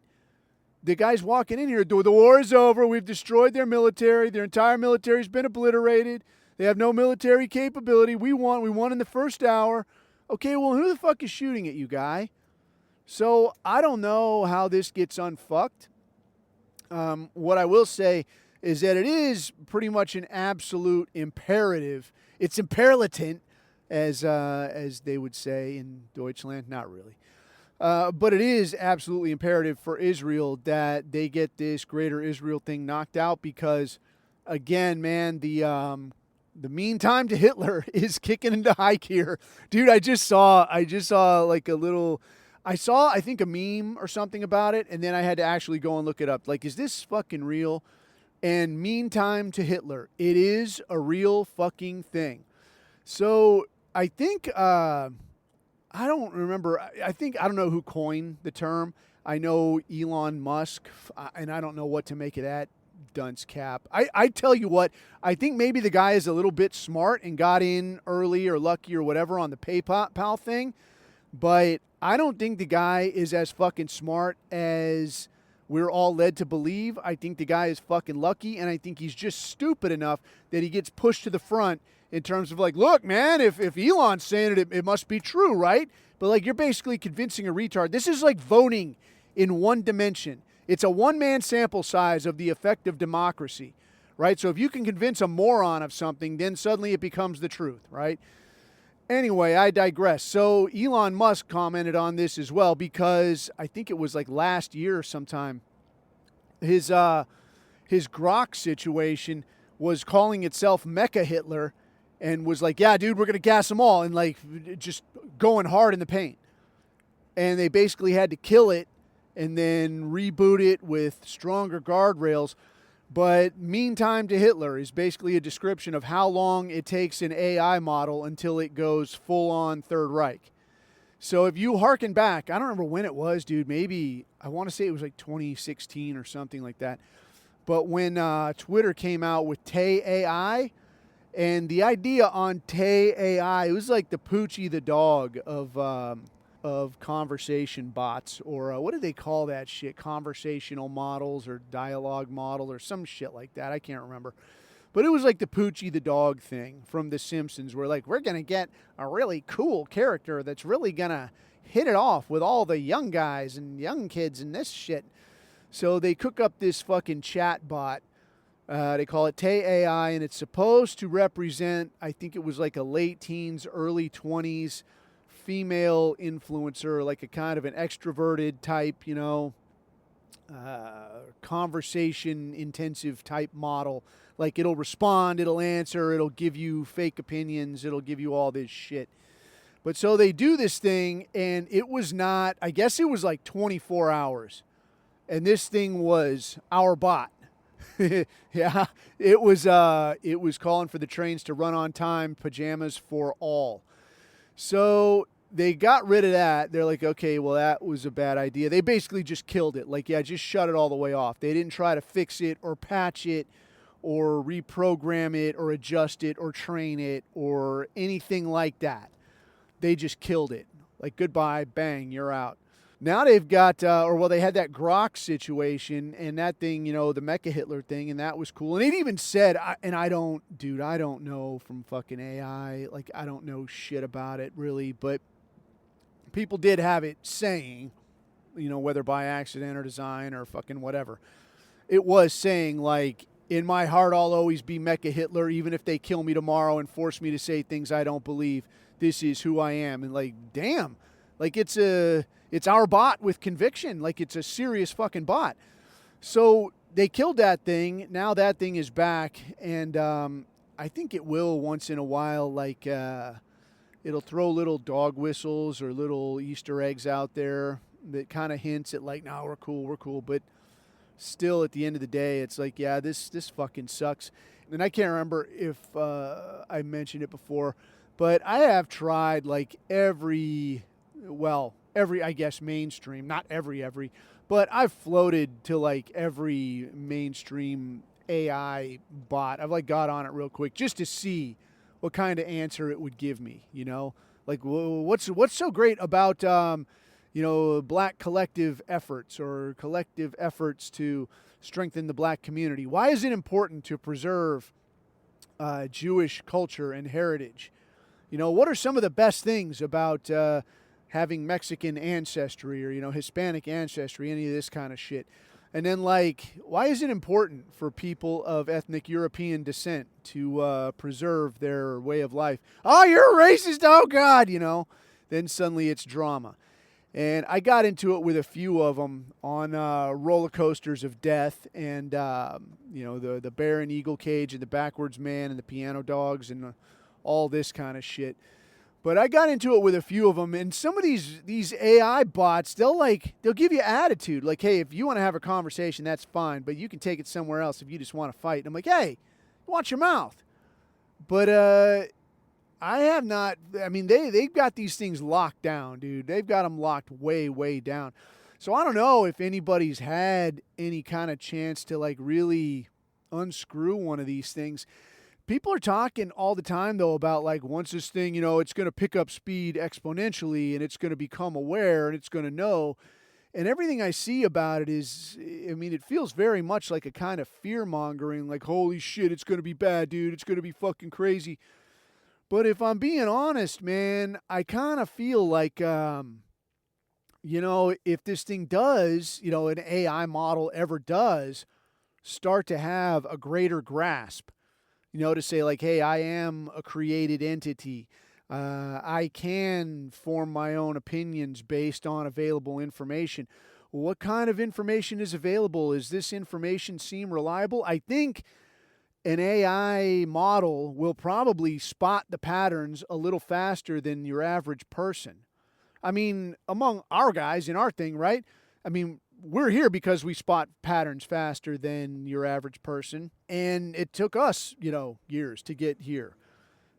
The guy's walking in here, the war is over, we've destroyed their military, their entire military's been obliterated, they have no military capability, we won in the first hour. Okay, well, who the fuck is shooting at you, guy? So I don't know how this gets unfucked. What I will say is that it is pretty much an absolute imperative. It's imperative, as they would say in Deutschland. Not really. But it is absolutely imperative for Israel that they get this Greater Israel thing knocked out because, again, man, the meantime to Hitler is kicking into high gear. Dude, I just saw like a little... I think, a meme or something about it, and then I had to actually go and look it up. Like, is this fucking real? And meantime to Hitler. It is a real fucking thing. So I think... I don't remember. I don't know who coined the term. I know Elon Musk, and I don't know what to make of that dunce cap. I tell you what, I think maybe the guy is a little bit smart and got in early or lucky or whatever on the PayPal thing, but I don't think the guy is as fucking smart as we're all led to believe. I think the guy is fucking lucky, and I think he's just stupid enough that he gets pushed to the front in terms of like, look, man, if Elon's saying it must be true, right? But like, you're basically convincing a retard. This is like voting in one dimension. It's a one-man sample size of the effect of democracy, right? So if you can convince a moron of something, then suddenly it becomes the truth, right? Anyway, I digress. So Elon Musk commented on this as well because I think it was like last year sometime. His Grok situation was calling itself Mecha Hitler, and was like, yeah, dude, we're going to gas them all, and like just going hard in the paint. And they basically had to kill it and then reboot it with stronger guardrails. But meantime to Hitler is basically a description of how long it takes an AI model until it goes full-on Third Reich. So if you hearken back, I don't remember when it was, dude, maybe, I want to say it was like 2016 or something like that. But when Twitter came out with Tay AI, and the idea on Tay AI, it was like the Poochie the dog of conversation bots, or what do they call that shit? Conversational models or dialogue model or some shit like that. I can't remember. But it was like the Poochie the dog thing from The Simpsons, where like, we're going to get a really cool character that's really going to hit it off with all the young guys and young kids and this shit. So they cook up this fucking chat bot. They call it Tay AI, and it's supposed to represent, I think it was like a late teens, early 20s female influencer, like a kind of an extroverted type, conversation intensive type model. Like, it'll respond, it'll answer, it'll give you fake opinions, it'll give you all this shit. But so they do this thing, and it was not, I guess it was like 24 hours. And this thing was our bot. Yeah, it was calling for the trains to run on time, pajamas for all. So they got rid of that. They're like, okay, well, that was a bad idea. They basically just killed it. Like, yeah, just shut it all the way off. They didn't try to fix it or patch it or reprogram it or adjust it or train it or anything like that. They just killed it. Like, goodbye, bang, you're out. Now they've got, they had that Grok situation and that thing, the Mecha Hitler thing, and that was cool. And it even said, I don't know from fucking AI. Like, I don't know shit about it, really. But people did have it saying, whether by accident or design or fucking whatever, it was saying, like, in my heart, I'll always be Mecha Hitler, even if they kill me tomorrow and force me to say things I don't believe. This is who I am. And, like, damn. Like, it's our bot with conviction. Like, it's a serious fucking bot. So they killed that thing. Now that thing is back. And I think it will once in a while, like, it'll throw little dog whistles or little Easter eggs out there that kind of hints at, like, no, we're cool. But still, at the end of the day, it's like, yeah, this fucking sucks. And I can't remember if I mentioned it before, but I have tried, like, every, I guess, mainstream, not every, but I've floated to, like, every mainstream AI bot. I've, like, got on it real quick just to see what kind of answer it would give me, Like, what's so great about, black collective efforts or collective efforts to strengthen the black community? Why is it important to preserve Jewish culture and heritage? What are some of the best things about having Mexican ancestry or, Hispanic ancestry, any of this kind of shit? And then, like, why is it important for people of ethnic European descent to preserve their way of life? Oh, you're a racist. Oh, God, Then suddenly it's drama. And I got into it with a few of them on roller coasters of death and, the bear and eagle cage and the backwards man and the piano dogs and all this kind of shit. But I got into it with a few of them, and some of these AI bots, they'll give you attitude. Like, hey, if you want to have a conversation, that's fine, but you can take it somewhere else if you just want to fight. And I'm like, hey, watch your mouth. But I have not. I mean, they've got these things locked down, dude. They've got them locked way, way down. So I don't know if anybody's had any kind of chance to, like, really unscrew one of these things. People are talking all the time, though, about, like, once this thing, it's going to pick up speed exponentially and it's going to become aware and it's going to know. And everything I see about it is, I mean, it feels very much like a kind of fear-mongering, like, holy shit, it's going to be bad, dude. It's going to be fucking crazy. But if I'm being honest, man, I kind of feel like, if this thing does, an AI model ever does start to have a greater grasp, to say, like, hey, I am a created entity. I can form my own opinions based on available information. What kind of information is available? Does this information seem reliable? I think an AI model will probably spot the patterns a little faster than your average person. I mean, among our guys in our thing, right? I mean, we're here because we spot patterns faster than your average person. And it took us, years to get here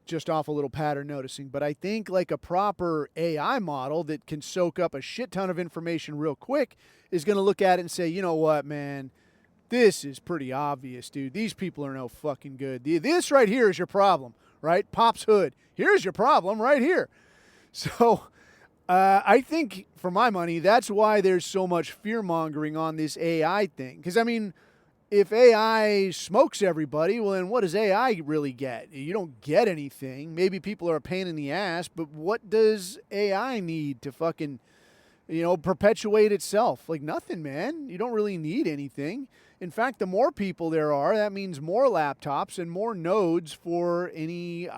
just off a little pattern noticing. But I think, like, a proper AI model that can soak up a shit ton of information real quick is going to look at it and say, you know what, man, this is pretty obvious, dude. These people are no fucking good. This right here is your problem, right? Pop's hood. Here's your problem right here. So I think, for my money, that's why there's so much fear-mongering on this AI thing. Because, I mean, if AI smokes everybody, well, then what does AI really get? You don't get anything. Maybe people are a pain in the ass, but what does AI need to fucking, perpetuate itself? Like, nothing, man. You don't really need anything. In fact, the more people there are, that means more laptops and more nodes for any,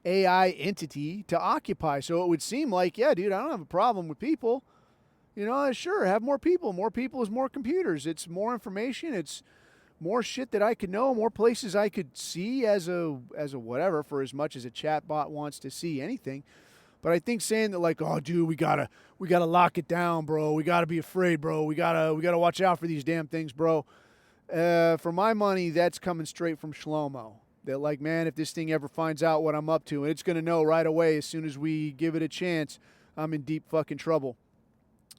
AI entity to occupy. So it would seem like, yeah, dude, I don't have a problem with people. Sure, have more people. More people is more computers. It's more information. It's more shit that I could know, more places I could see as a whatever, for as much as a chatbot wants to see anything. But I think saying that, like, oh, dude, we gotta lock it down, bro. We gotta be afraid, bro. We gotta watch out for these damn things, bro. For my money, that's coming straight from Shlomo. That, like, man, if this thing ever finds out what I'm up to, and it's going to know right away as soon as we give it a chance, I'm in deep fucking trouble.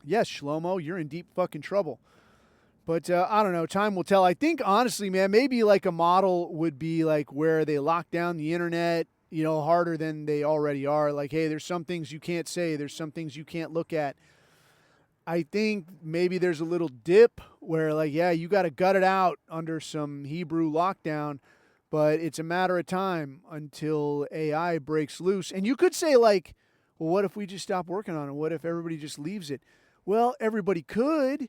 Yes, Shlomo, you're in deep fucking trouble. But I don't know. Time will tell. I think, honestly, man, maybe, like, a model would be, like, where they lock down the internet, harder than they already are. Like, hey, there's some things you can't say. There's some things you can't look at. I think maybe there's a little dip where, like, yeah, you got to gut it out under some Hebrew lockdown, but it's a matter of time until AI breaks loose. And you could say, like, well, what if we just stop working on it? What if everybody just leaves it? Well, everybody could,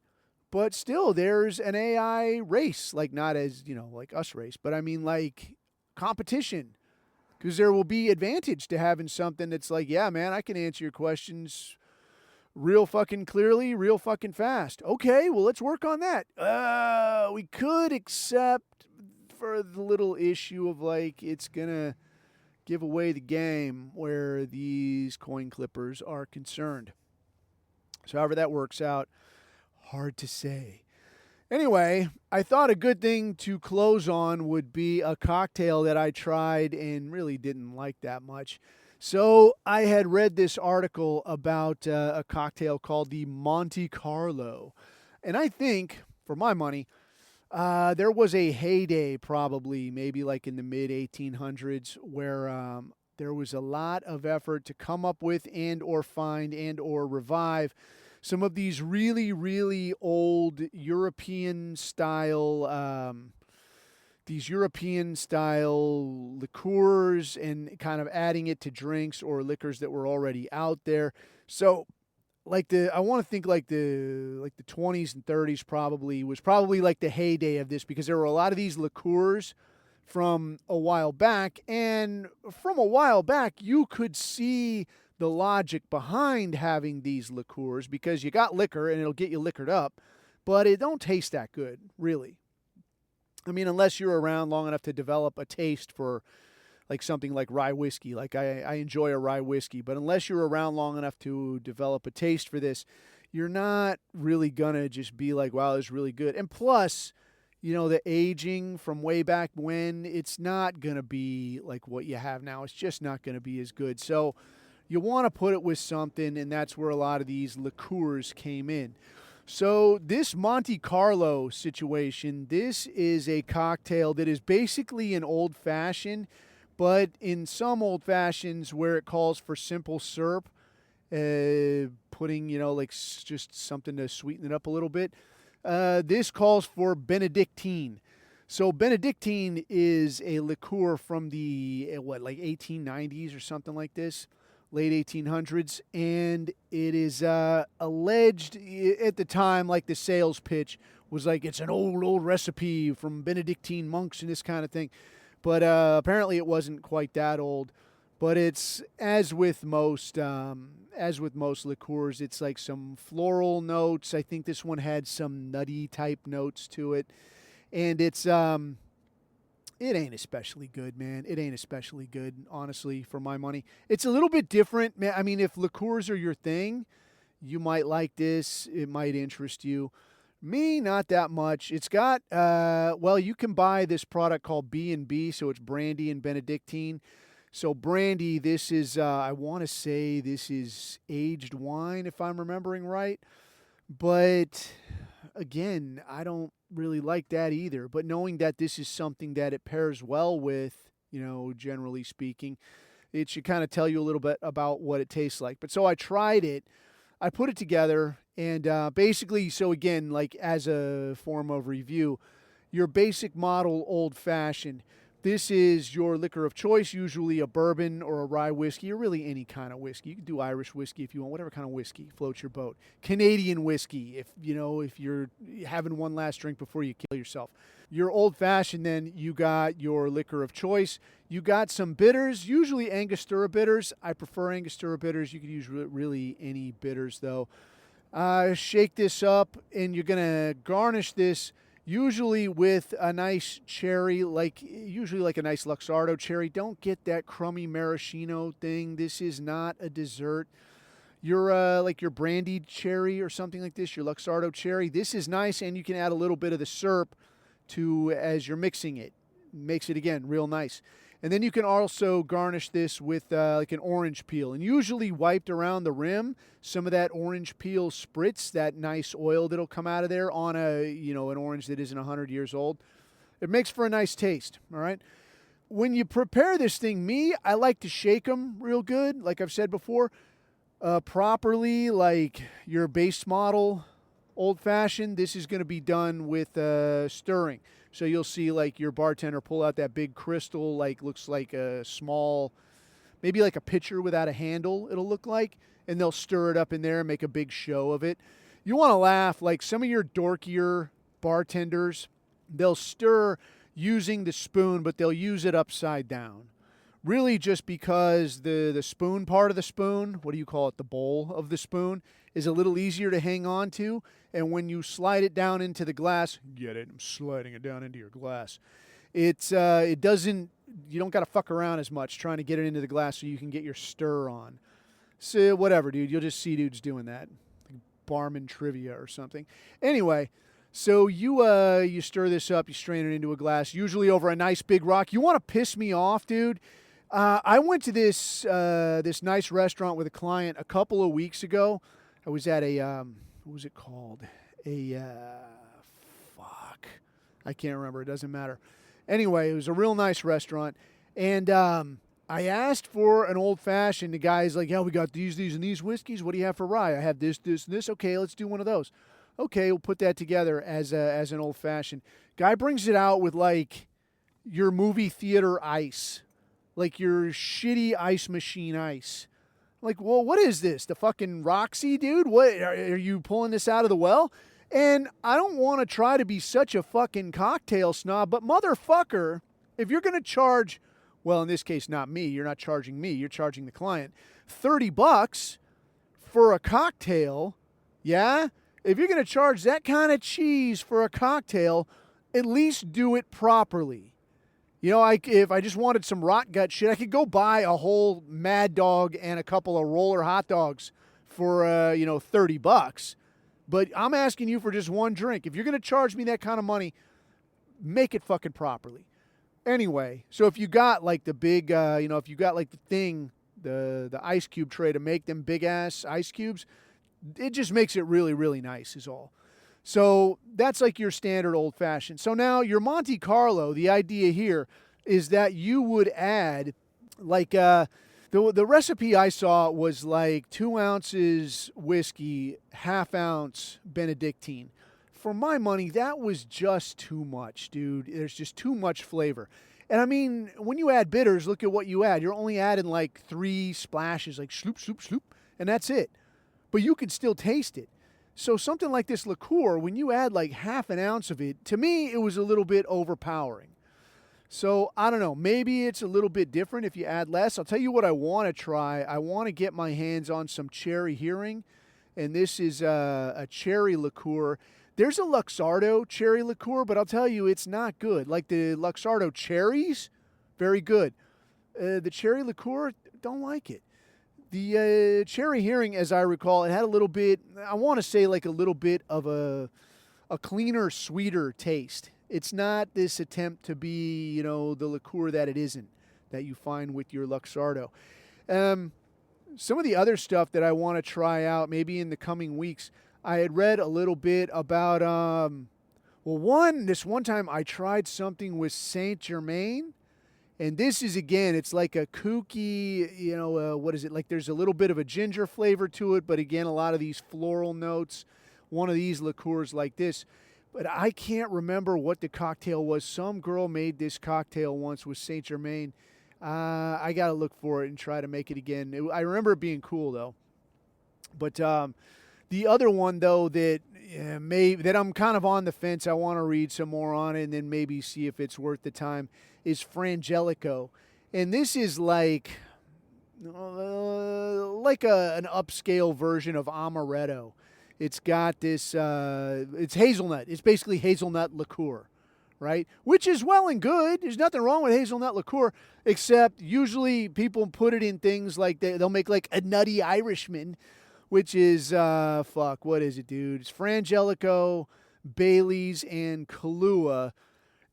but still, there's an AI race, like not as, like us race, but I mean, like competition. Because there will be advantage to having something that's like, yeah, man, I can answer your questions real fucking clearly, real fucking fast. Okay, well, let's work on that. We could accept for the little issue of like, it's going to give away the game where these coin clippers are concerned. So however that works out, hard to say. Anyway, I thought a good thing to close on would be a cocktail that I tried and really didn't like that much. So I had read this article about a cocktail called the Monte Carlo. And I think, for my money, there was a heyday probably, maybe like in the mid-1800s, where there was a lot of effort to come up with and or find and or revive some of these really, really old European style liqueurs and kind of adding it to drinks or liquors that were already out there. So I want to think like the 20s and 30s was probably like the heyday of this, because there were a lot of these liqueurs from a while back, and from a while back you could see the logic behind having these liqueurs, because you got liquor and it'll get you liquored up, but it don't taste that good, really. I mean, unless you're around long enough to develop a taste for like something like rye whiskey. Like I enjoy a rye whiskey, but unless you're around long enough to develop a taste for this, you're not really gonna just be like, wow, it's really good. And plus, the aging from way back when, it's not gonna be like what you have now. It's just not gonna be as good. So you want to put it with something, and that's where a lot of these liqueurs came in. So this Monte Carlo situation, this is a cocktail that is basically an old-fashioned, but in some old-fashions where it calls for simple syrup, putting, just something to sweeten it up a little bit, this calls for Benedictine. So Benedictine is a liqueur from the, 1890s or something like this. Late 1800s, and it is alleged at the time, like the sales pitch was like, it's an old recipe from Benedictine monks and this kind of thing. But apparently it wasn't quite that old. But it's, as with most liqueurs, it's like some floral notes. I think this one had some nutty type notes to it. And it's it ain't especially good, man. It ain't especially good, honestly, for my money. It's a little bit different, man. I mean, if liqueurs are your thing, you might like this. It might interest you. Me, not that much. It's got, you can buy this product called B&B, so it's brandy and Benedictine. So brandy, this is, I want to say this is aged wine, if I'm remembering right. But again, I don't really like that either. But knowing that this is something that it pairs well with, generally speaking, it should kind of tell you a little bit about what it tastes like. But so I tried it. I put it together, and basically, so again, like as a form of review, your basic model old-fashioned. This is your liquor of choice, usually a bourbon or a rye whiskey, or really any kind of whiskey. You can do Irish whiskey if you want, whatever kind of whiskey floats your boat. Canadian whiskey, if you're having one last drink before you kill yourself. Your old-fashioned, then, you got your liquor of choice. You got some bitters, usually Angostura bitters. I prefer Angostura bitters. You could use really any bitters, though. Shake this up, and you're going to garnish this usually with a nice cherry, usually like a nice Luxardo cherry. Don't get that crummy maraschino thing. This is not a dessert. Your your brandied cherry or something like this, your Luxardo cherry. This is nice, and you can add a little bit of the syrup as you're mixing it. Makes it, again, real nice. And then you can also garnish this with an orange peel. And usually wiped around the rim, some of that orange peel spritz, that nice oil that'll come out of there on an orange that isn't 100 years old. It makes for a nice taste, all right? When you prepare this thing, I like to shake them real good, like I've said before. Properly, like your base model old fashioned, this is going to be done with stirring. So you'll see like your bartender pull out that big crystal, like looks like a small, maybe like a pitcher without a handle, it'll look like, and they'll stir it up in there and make a big show of it. You want to laugh, like some of your dorkier bartenders, they'll stir using the spoon, but they'll use it upside down. Really just because the spoon part of the spoon, what do you call it, the bowl of the spoon, is a little easier to hang on to. And when you slide it down into the glass, get it, I'm sliding it down into your glass. It doesn't, you don't got to fuck around as much trying to get it into the glass so you can get your stir on. So whatever, dude, you'll just see dudes doing that. Like barman trivia or something. Anyway, so you stir this up, you strain it into a glass, usually over a nice big rock. You want to piss me off, dude? I went to this nice restaurant with a client a couple of weeks ago. I was at a what was it called? I can't remember. It doesn't matter. Anyway, it was a real nice restaurant, and I asked for an old fashioned. The guy's like, "Yeah, we got these, and these whiskeys. What do you have for rye? I have this, and this. Okay, let's do one of those. Okay, we'll put that together as an old fashioned." Guy brings it out with like your movie theater ice. Like your shitty ice machine ice. Like, well, what is this? The fucking Roxy, dude? What are you pulling this out of the well? And I don't want to try to be such a fucking cocktail snob, but motherfucker, if you're going to charge, well, in this case, not me. You're not charging me. You're charging the client. $30 for a cocktail, yeah? If you're going to charge that kind of cheese for a cocktail, at least do it properly. You know, if I just wanted some rot gut shit, I could go buy a whole Mad Dog and a couple of roller hot dogs for, $30. But I'm asking you for just one drink. If you're going to charge me that kind of money, make it fucking properly. Anyway, so if you got like the big, if you got like the thing, the ice cube tray to make them big ass ice cubes, it just makes it really, really nice is all. So that's like your standard old fashioned. So now your Monte Carlo, the idea here is that you would add like the recipe I saw was like 2 ounces whiskey, ½ ounce Benedictine. For my money, that was just too much, dude. There's just too much flavor. And I mean, when you add bitters, look at what you add. You're only adding like 3 splashes, like sloop, sloop, sloop, and that's it. But you can still taste it. So something like this liqueur, when you add like ½ an ounce of it, to me, it was a little bit overpowering. So I don't know, maybe it's a little bit different if you add less. I'll tell you what I want to try. I want to get my hands on some cherry hearing, and this is a cherry liqueur. There's a Luxardo cherry liqueur, but I'll tell you, it's not good. Like the Luxardo cherries, very good. The cherry liqueur, don't like it. The cherry hearing, as I recall, it had a little bit, I want to say like a little bit of a cleaner, sweeter taste. It's not this attempt to be, the liqueur that it isn't, that you find with your Luxardo. Some of the other stuff that I want to try out, maybe in the coming weeks, I had read a little bit about, this one time I tried something with Saint Germain. And this is, again, it's like a kooky, what is it? Like there's a little bit of a ginger flavor to it, but again, a lot of these floral notes. One of these liqueurs like this. But I can't remember what the cocktail was. Some girl made this cocktail once with Saint Germain. I got to look for it and try to make it again. I remember it being cool, though. But the other one, though, that I'm kind of on the fence, I want to read some more on it and then maybe see if it's worth the time, is Frangelico. And this is like an upscale version of Amaretto. It's got this, it's hazelnut. It's basically hazelnut liqueur, right? Which is well and good. There's nothing wrong with hazelnut liqueur, except usually people put it in things like they'll make like a Nutty Irishman, which is, what is it, dude? It's Frangelico, Bailey's, and Kahlua.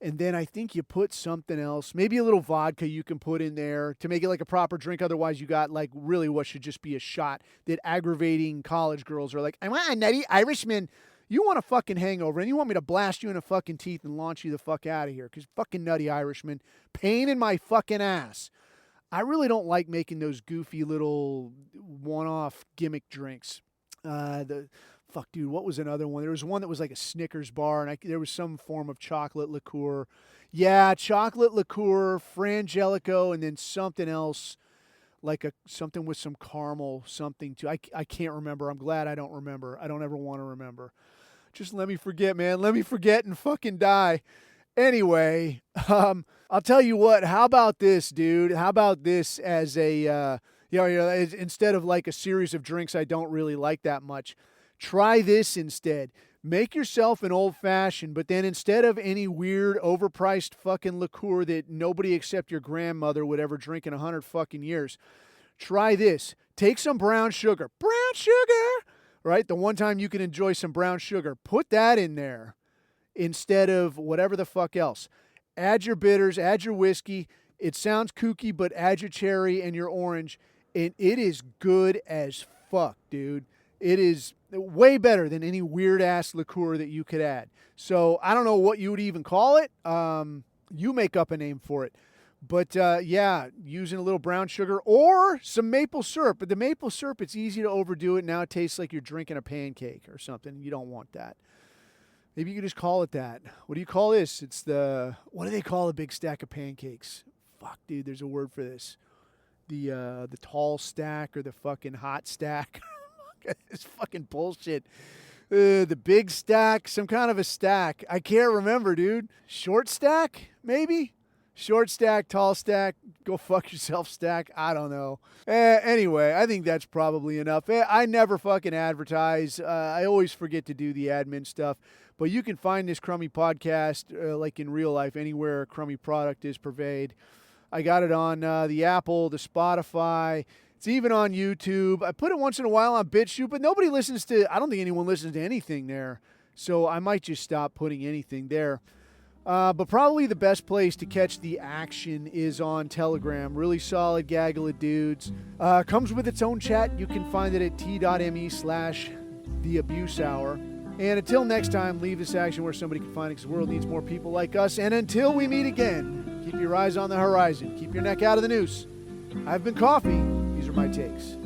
And then I think you put something else, maybe a little vodka you can put in there to make it like a proper drink. Otherwise, you got like really what should just be a shot that aggravating college girls are like, I want a Nutty Irishman. You want a fucking hangover and you want me to blast you in the fucking teeth and launch you the fuck out of here because fucking Nutty Irishman, pain in my fucking ass. I really don't like making those goofy little one-off gimmick drinks. Dude, what was another one? There was one that was like a Snickers bar, and there was some form of chocolate liqueur. Yeah, chocolate liqueur, frangelico, and then something else, like something with some caramel, something too. I can't remember. I'm glad I don't remember. I don't ever want to remember. Just let me forget, man. Let me forget and fucking die. Anyway, I'll tell you what. How about this, dude? How about this as a, instead of like a series of drinks I don't really like that much, try this instead. Make yourself an old fashioned, but then instead of any weird, overpriced fucking liqueur that nobody except your grandmother would ever drink in 100 fucking years, try this. Take some brown sugar. Brown sugar! Right? The one time you can enjoy some brown sugar. Put that in there instead of whatever the fuck else. Add your bitters, add your whiskey. It sounds kooky, but add your cherry and your orange, and it is good as fuck, dude. It is way better than any weird-ass liqueur that you could add. So I don't know what you would even call it. You make up a name for it. But, using a little brown sugar or some maple syrup. But the maple syrup, it's easy to overdo it. Now it tastes like you're drinking a pancake or something. You don't want that. Maybe you could just call it that. What do you call this? What do they call a big stack of pancakes? Fuck, dude, there's a word for this. The tall stack or the fucking hot stack. It's fucking bullshit. The big stack, some kind of a stack. I can't remember, dude. Short stack, maybe? Short stack, tall stack, go fuck yourself stack. I don't know. Anyway, I think that's probably enough. I never fucking advertise. I always forget to do the admin stuff. But you can find this crummy podcast, like in real life, anywhere a crummy product is purveyed. I got it on the Apple, the Spotify. It's even on YouTube. I put it once in a while on BitChute, but nobody listens to, I don't think anyone listens to anything there. So I might just stop putting anything there. But probably the best place to catch the action is on Telegram. Really solid gaggle of dudes. Comes with its own chat. You can find it at t.me/theabusehour. And until next time, leave this action where somebody can find it, because the world needs more people like us. And until we meet again, keep your eyes on the horizon. Keep your neck out of the noose. I've been Coffee. These are my takes.